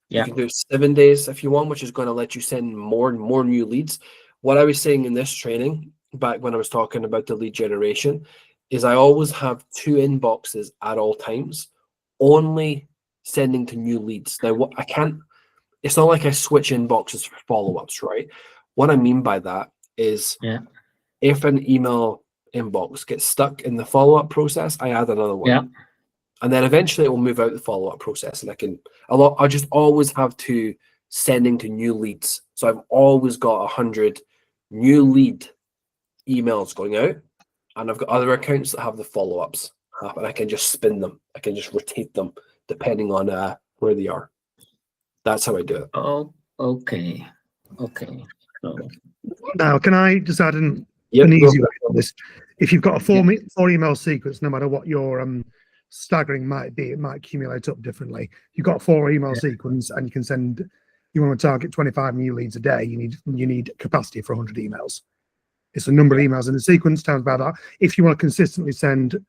You can do 7 days if you want, which is going to let you send more and more new leads. What I was saying in this training, back when I was talking about the lead generation, is I always have 2 inboxes at all times, only sending to new leads. Now, what I can't, it's not like I switch inboxes for follow-ups, right? What I mean by that is if an email inbox gets stuck in the follow-up process, I add another one. And then eventually it will move out the follow-up process, and I just always have to sending to new leads. So I've always got 100 new lead emails going out, and I've got other accounts that have the follow-ups, and I can just spin them. I can just rotate them depending on where they are. That's how I do it. Oh, okay. So now, can I just add an easy way on this? If you've got a 4 email sequence, no matter what your staggering might be, it might accumulate up differently. You've got a 4 email sequence, and you can send. You want to target 25 new leads a day. You need capacity for 100 emails. It's the number of emails in the sequence times by that. If you want to consistently send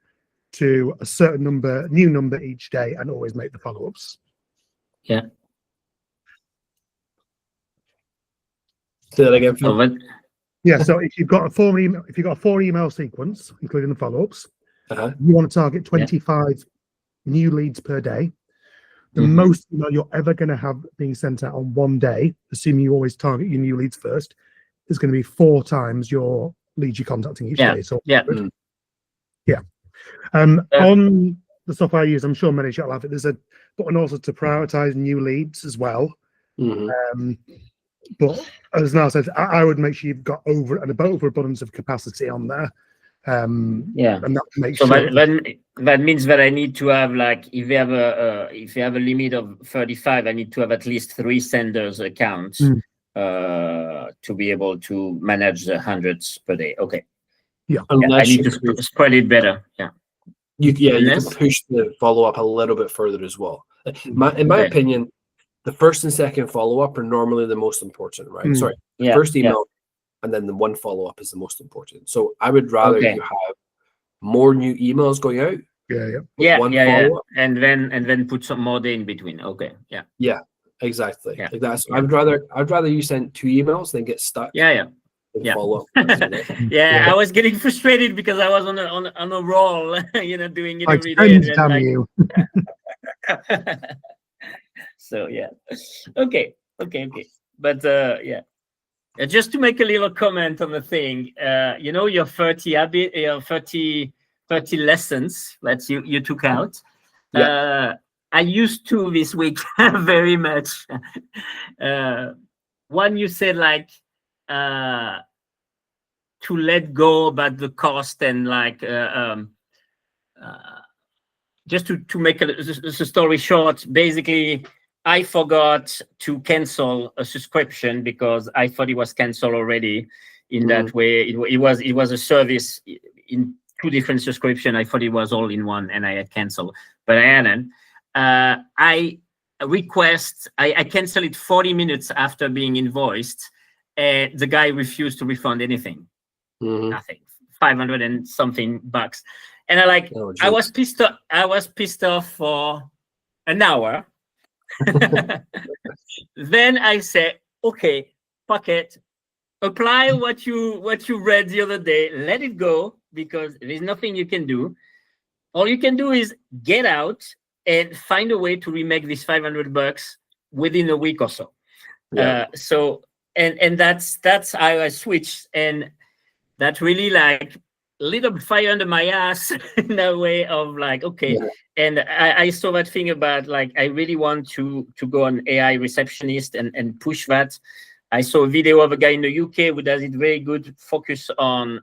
to a certain new number each day, and always make the follow-ups. Say that again, Phil. Yeah. So if you've got a 4 email sequence, including the follow-ups, you want to target 25 new leads per day. The most email you're ever going to have being sent out on one day, assuming you always target your new leads first, is going to be 4 times your leads you're contacting each day. So on the software I use, I'm sure many shall have it. There's and also to prioritize new leads as well. Mhm. But as Niall said, I would make sure you've got overabundance of capacity on there. Yeah. And that makes So sure that means that I need to have, like, if you have a limit of 35, I need to have at least 3 senders accounts to be able to manage the hundreds per day. Okay. Yeah. I need to spread it better. Yeah. You can push the follow up a little bit further as well. In my opinion, the first and second follow up are normally the most important, right? Sorry, the first email and then the one follow up is the most important. So I would rather you have more new emails going out. Yeah. And then put some more day in between. Okay. Yeah. Yeah. Exactly. Yeah. Like that's. I'd rather you send 2 emails than get stuck. Yeah. Follow up. I was getting frustrated because I was on a roll, doing it every day. Damn you. So okay. But just to make a little comment on the thing, your 30 lessons that you took out. I used to this week very much. One, you said, like, to let go about the cost and, like, just to make the story short, basically, I forgot to cancel a subscription because I thought it was canceled already. In that way, it was a service in 2 different subscriptions. I thought it was all in one, and I had canceled, but I hadn't. I canceled it 40 minutes after being invoiced, and the guy refused to refund anything. Nothing. 500 and something bucks. And I was pissed off for an hour. Then I said, okay, fuck it. Apply what you read the other day. Let it go, because there's nothing you can do. All you can do is get out and find a way to remake this $500 within a week or so. And that's how I switched, and that really, like, lit up fire under my ass in a way of, like, okay. And I saw that thing about, like, I really want to go on AI receptionist and push that. I saw a video of a guy in the UK who does it very good, focus on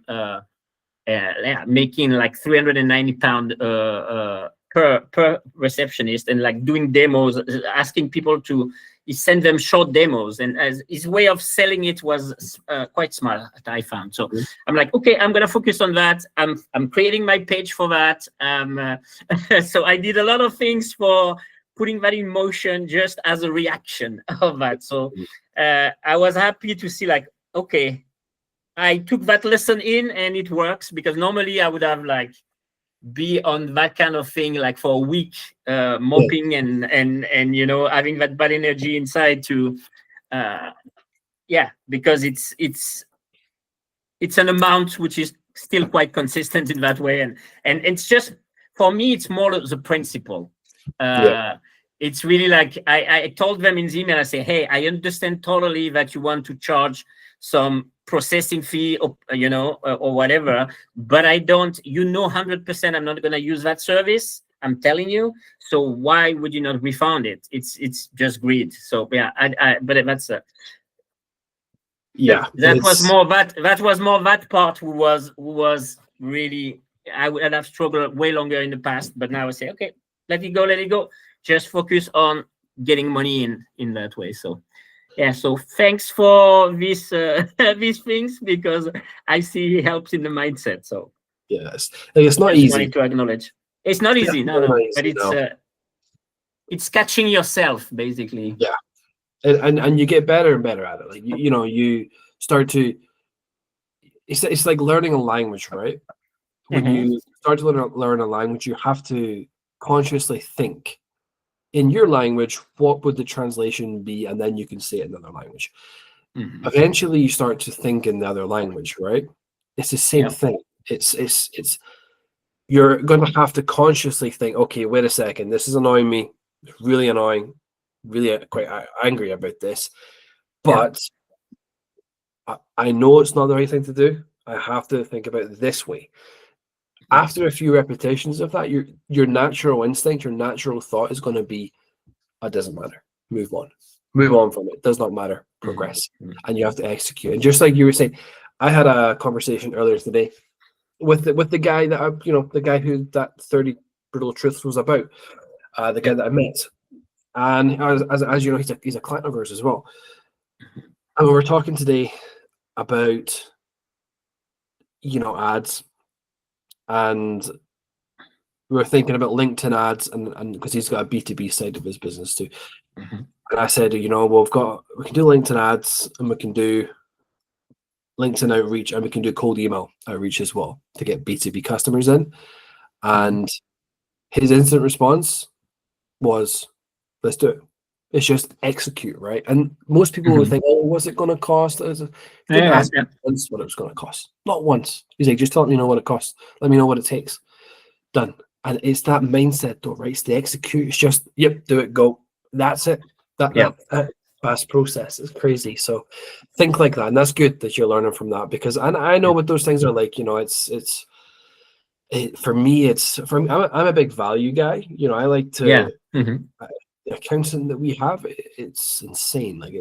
making like £390 per receptionist, and, like, doing demos, asking people to send them short demos, and as his way of selling it was quite smart, I found. So I'm like, okay, I'm gonna focus on that. I'm creating my page for that. So I did a lot of things for putting that in motion just as a reaction of that. So I was happy to see, like, okay, I took that lesson in and it works, because normally I would have, like, be on that kind of thing, like, for a week, moping and having that bad energy inside to because it's an amount which is still quite consistent in that way, and it's just, for me, it's more the principle. It's really like, I told them in the email, I say, hey, I understand totally that you want to charge some processing fee, or whatever, but I don't, 100% I'm not going to use that service. I'm telling you. So why would you not refund it? It's just greed. So but that's that was more that part who was really, I would have struggled way longer in the past, but now I say, okay, let it go. Just focus on getting money in that way. So so thanks for this these things, because I see it helps in the mindset. So it's not easy. Wanting to acknowledge it's not easy, but it's catching yourself, basically. And you get better and better at it. Like you start to. It's like learning a language, right? When you start to learn a language, you have to consciously think in your language, what would the translation be? And then you can say it in another language. Eventually you start to think in the other language, right? It's the same thing. It's you're going to have to consciously think, okay, wait a second, this is annoying me. It's really annoying, really quite angry about this, but I know it's not the right thing to do. I have to think about it this way. After a few repetitions of that, your natural instinct, your natural thought is going to be, it doesn't matter. Move on from it. Does not matter. Progress. And you have to execute. And just like you were saying, I had a conversation earlier today with the guy that the guy who that 30 brutal truths was about, the guy that I met, and as you know, he's a client of ours as well. And we were talking today about ads, and we were thinking about LinkedIn ads, and because he's got a B2B side of his business too. And I said, we can do LinkedIn ads, and we can do LinkedIn outreach, and we can do cold email outreach as well to get B2B customers in. And his instant response was, let's do it. It's just execute, right? And most people will think, oh, what's it going to cost? Ask once what it was going to cost. Not once. He's like, just let me know what it costs. Let me know what it takes. Done. And it's that mindset though, right? It's the execute. It's just, yep, do it, go. That's it. That fast process is crazy. So think like that. And that's good that you're learning from that, because I know what those things are like. For me, I'm a big value guy. I like to, the accountant that we have, it's insane. Like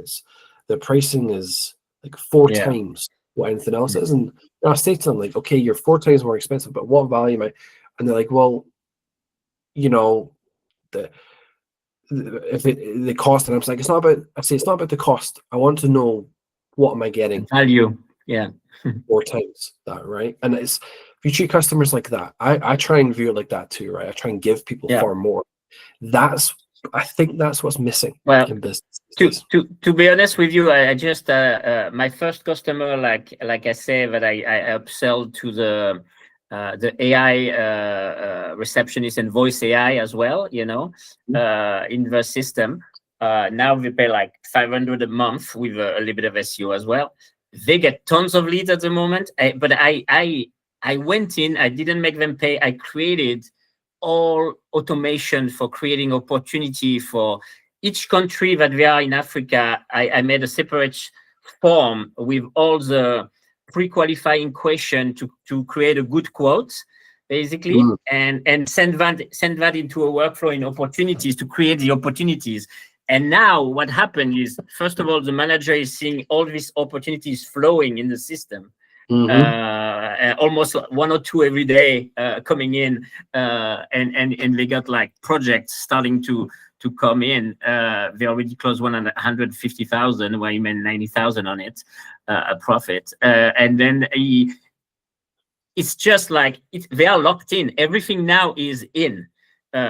the pricing is like 4 times what anything else is. And I say to them, like, okay, you're 4 times more expensive, but what value am I? And they're like, well, the cost. And I'm like, it's not about the cost. I want to know, what am I getting? Value. 4 times that, right? And if you treat customers like that, I try and view it like that too, right? I try and give people far more. I think that's what's missing in business. To be honest with you, I just my first customer, like I say, that I upsell to the AI receptionist and voice AI as well, in the system. Now we pay like $500 a month with a little bit of SEO as well. They get tons of leads at the moment, but I went in, I didn't make them pay. I created all automation for creating opportunity for each country that we are in Africa. I made a separate form with all the pre-qualifying question to create a good quote, basically, and send that into a workflow in opportunities to create the opportunities. And now what happened is, first of all, the manager is seeing all these opportunities flowing in the system. Almost 1 or 2 every day coming in, and they got like projects starting to come in. They already closed 150,000, where he made 90,000 on it, a profit. And then it's just like they are locked in. Everything now is in.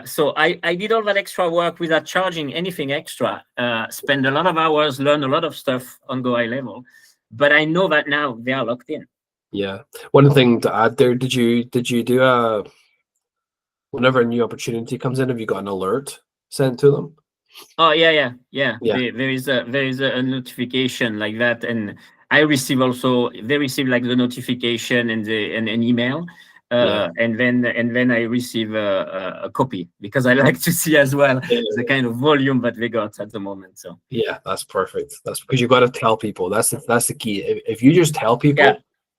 So I did all that extra work without charging anything extra. Spend a lot of hours, learn a lot of stuff on Go High Level. But I know that now they are locked in. Yeah. One thing to add there, did you do whenever a new opportunity comes in, have you got an alert sent to them? Oh yeah. There is a notification like that, and they receive like the notification and an email. And then I receive a copy, because I like to see as well the kind of volume that they got at the moment. So that's perfect. That's because you've got to tell people. That's the key. If you just tell people,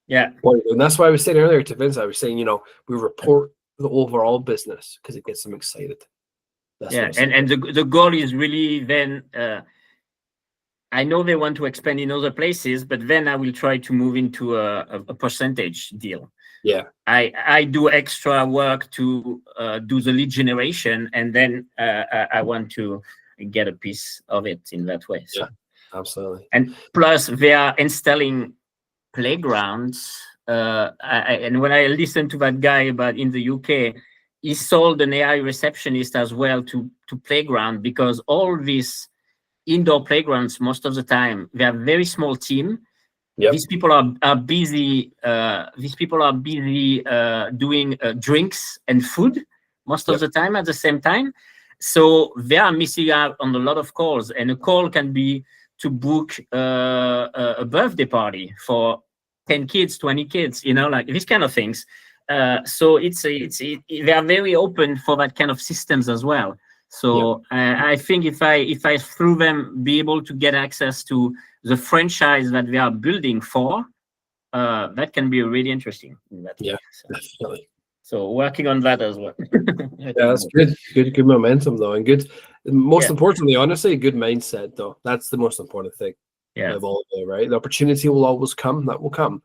and that's why I was saying earlier to Vince, I was saying, we report the overall business because it gets them excited. And the goal is really then. I know they want to expand in other places, but then I will try to move into a percentage deal. Yeah, I do extra work to do the lead generation, and then I want to get a piece of it in that way. So. Yeah, absolutely. And plus, they are installing playgrounds. And when I listened to that guy about in the UK, he sold an AI receptionist as well to playground, because all these indoor playgrounds, most of the time, they have very small team. These people are busy. Doing drinks and food most of the time at the same time. So they are missing out on a lot of calls. And a call can be to book a birthday party for 10 kids, 20 kids, like these kind of things. So they are very open for that kind of systems as well. So I think if I through them be able to get access to the franchise that they are building for, that can be really interesting. In that way. Definitely. So working on that as well. That's good. Good momentum though, and good. Most Yeah. importantly, honestly, a good mindset though. That's the most important thing Yeah. of all of it, right? The opportunity will always come, that will come.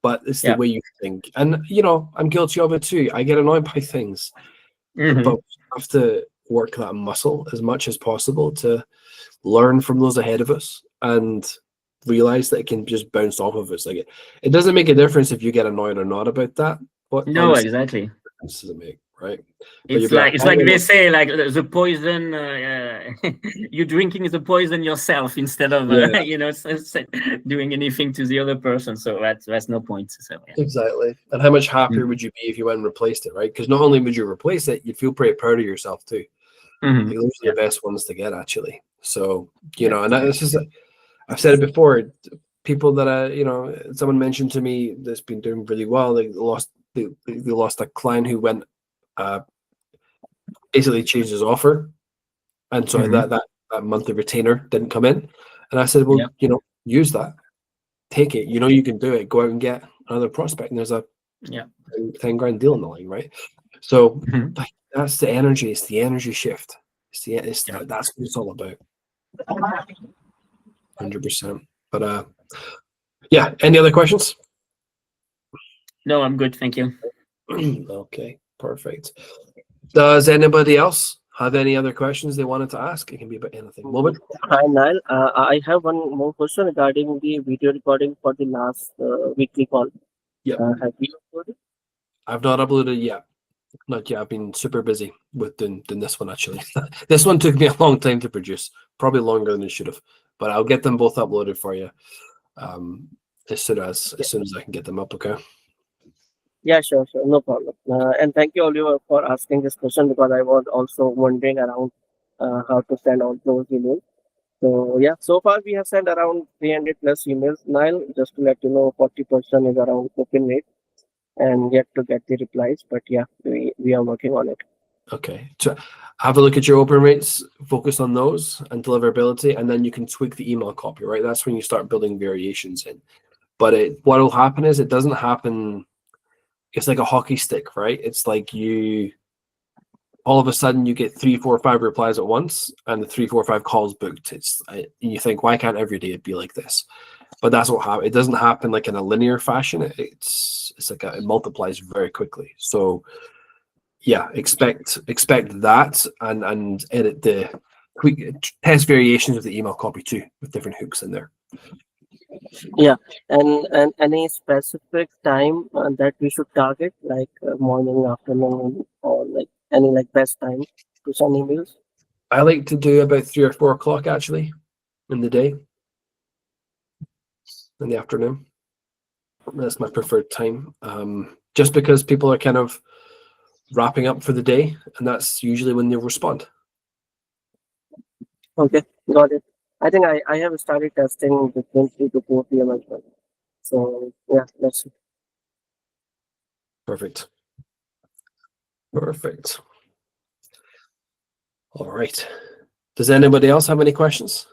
But it's the Yeah. way you think. And you know, I'm guilty of it too. I get annoyed by things. Mhm. But we have to work that muscle as much as possible to learn from those ahead of us and realize that it can just bounce off of us. Like it doesn't make a difference if you get annoyed or not about that. What No, honestly exactly. difference does it make, right? It's like they say, like the poison. You're drinking the poison yourself instead of Yeah. doing anything to the other person. So that's no point. So yeah. Exactly. And how much happier would you be if you went and replaced it, right? Because not only would you replace it, you'd feel pretty proud of yourself too. Mhm. Like, those are Yeah. the best ones to get, actually. So you Yeah. know, and this is I've said it before. People that you know, someone mentioned to me that's been doing really well. They lost a client who went basically changed his offer, and so Mhm. that monthly retainer didn't come in. And I said, well, Yeah. you know, use that, take it. You know, you can do it. Go out and get another prospect, and there's a Yeah. 10 grand deal in the line, right? So Mhm. like, that's the energy. It's the energy shift. Yeah. That's what it's all about. 100%. But yeah. Any other questions? No, I'm good. Thank you. Okay, perfect. Does anybody else have any other questions they wanted to ask? It can be about anything. Moment. Hi, Niall. I have one more question regarding the video recording for the last weekly call. Yep. Have you uploaded? I've not uploaded yet. Not yet. I've been super busy with doing this one, actually. This one took me a long time to produce, probably longer than it should have. But I'll get them both uploaded for you as soon as I can get them up. Okay. Yeah, sure, no problem. And thank you, Oliver, for asking this question because I was also wondering around how to send out those emails. So yeah, so far we have sent around 300 plus emails. Nile, just to let you know, 40% is around open rate and yet to get the replies. But yeah, we are working on it. Okay. So have a look at your open rates, focus on those and deliverability, and then you can tweak the email copy, right? That's when you start building variations in. But what will happen is it doesn't happen. It's like a hockey stick, right? It's like all of a sudden you get 3, 4, 5 replies at once and the 3, 4, 5 calls booked. And you think, why can't every day it be like this? But that's what happens. It doesn't happen like in a linear fashion. It's like it multiplies very quickly. So yeah, expect that and edit the test variations of the email copy too with different hooks in there. Yeah, and any specific time that we should target, like morning, afternoon, or like any like best time to send emails? I like to do about 3 or 4 o'clock actually in the day, in the afternoon. That's my preferred time. Just because people are kind of wrapping up for the day, and that's usually when they respond. Okay, got it. I think I have started testing between 3 to 4 p.m. as well. So yeah, let's see. Perfect. All right. Does anybody else have any questions?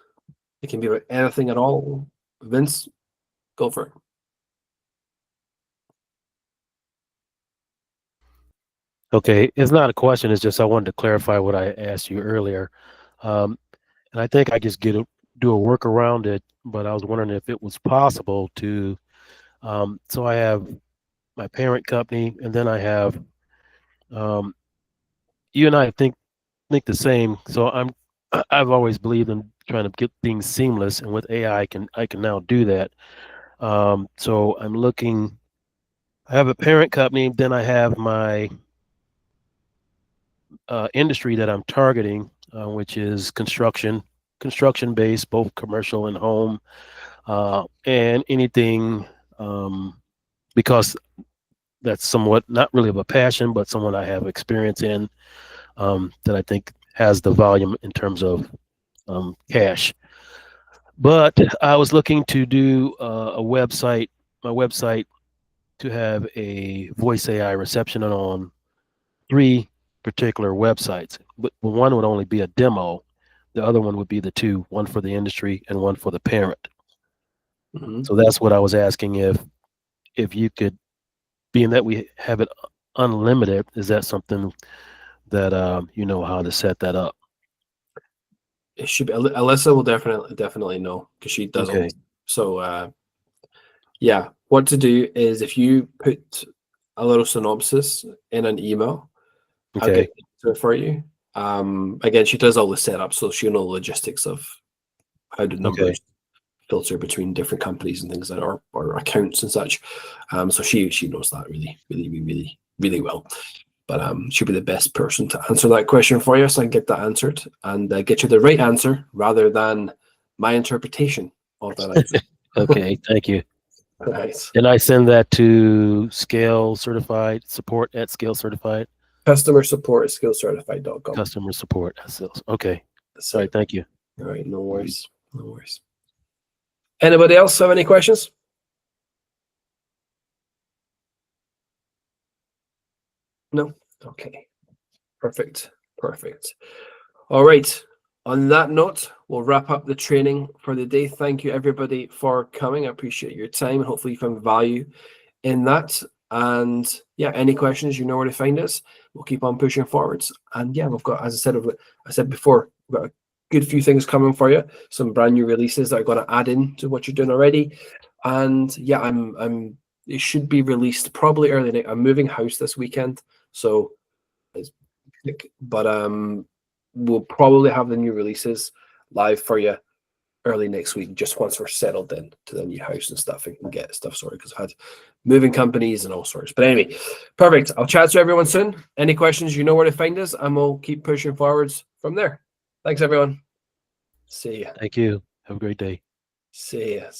It can be about anything at all. Vince, go for it. Okay, it's not a question. It's just I wanted to clarify what I asked you earlier, and I think I just do a work around it. But I was wondering if it was possible to. So I have my parent company, and then I have. You and I think the same. So I've always believed in trying to get things seamless, and with AI, I can now do that. So I'm looking. I have a parent company, then I have my industry that I'm targeting, which is construction based, both commercial and home, and anything because that's somewhat not really of a passion, but someone I have experience in that I think has the volume in terms of cash. But I was looking to do my website to have a voice AI reception on 3 particular websites, but one would only be a demo. The other one would be the 2, one for the industry and one for the parent. Mm-hmm. So that's what I was asking if you could, being that we have it unlimited, is that something that you know how to set that up? it should be Alyssa will definitely know because she does all Okay. this. So yeah, what to do is if you put a little synopsis in an email, I'll Okay. get it for you. Again, she does all the setup, so she'll know the logistics of how the numbers filter between different companies and things that are or accounts and such. So she knows that really well. But she'll be the best person to answer that question for you, so I can get that answered and get you the right answer rather than my interpretation of that answer. Okay. Thank you. Nice. And I send that to Scale Certified support at Scale Certified. Customer support at skillcertified.com. Customer support at sales. Okay. That's All it. right. Thank you. All right, no worries. No worries. Anybody else have any questions? No? Okay. Perfect. Perfect. All right. On that note, we'll wrap up the training for the day. Thank you, everybody, for coming. I appreciate your time and hopefully you found value in that. And yeah, any questions, you know where to find us. We'll keep on pushing forwards. And yeah, we've got, as I said before, we've got a good few things coming for you. Some brand new releases that are going to add in to what you're doing already. And yeah, it should be released probably early next. I'm moving house this weekend, so we'll probably have the new releases live for you early next week, just once we're settled in to the new house and stuff and can get stuff sorted, because I've had moving companies and all sorts. But anyway, perfect. I'll chat to everyone soon. Any questions, you know where to find us, and we'll keep pushing forwards from there. Thanks, everyone. See ya. Thank you. Have a great day. See ya.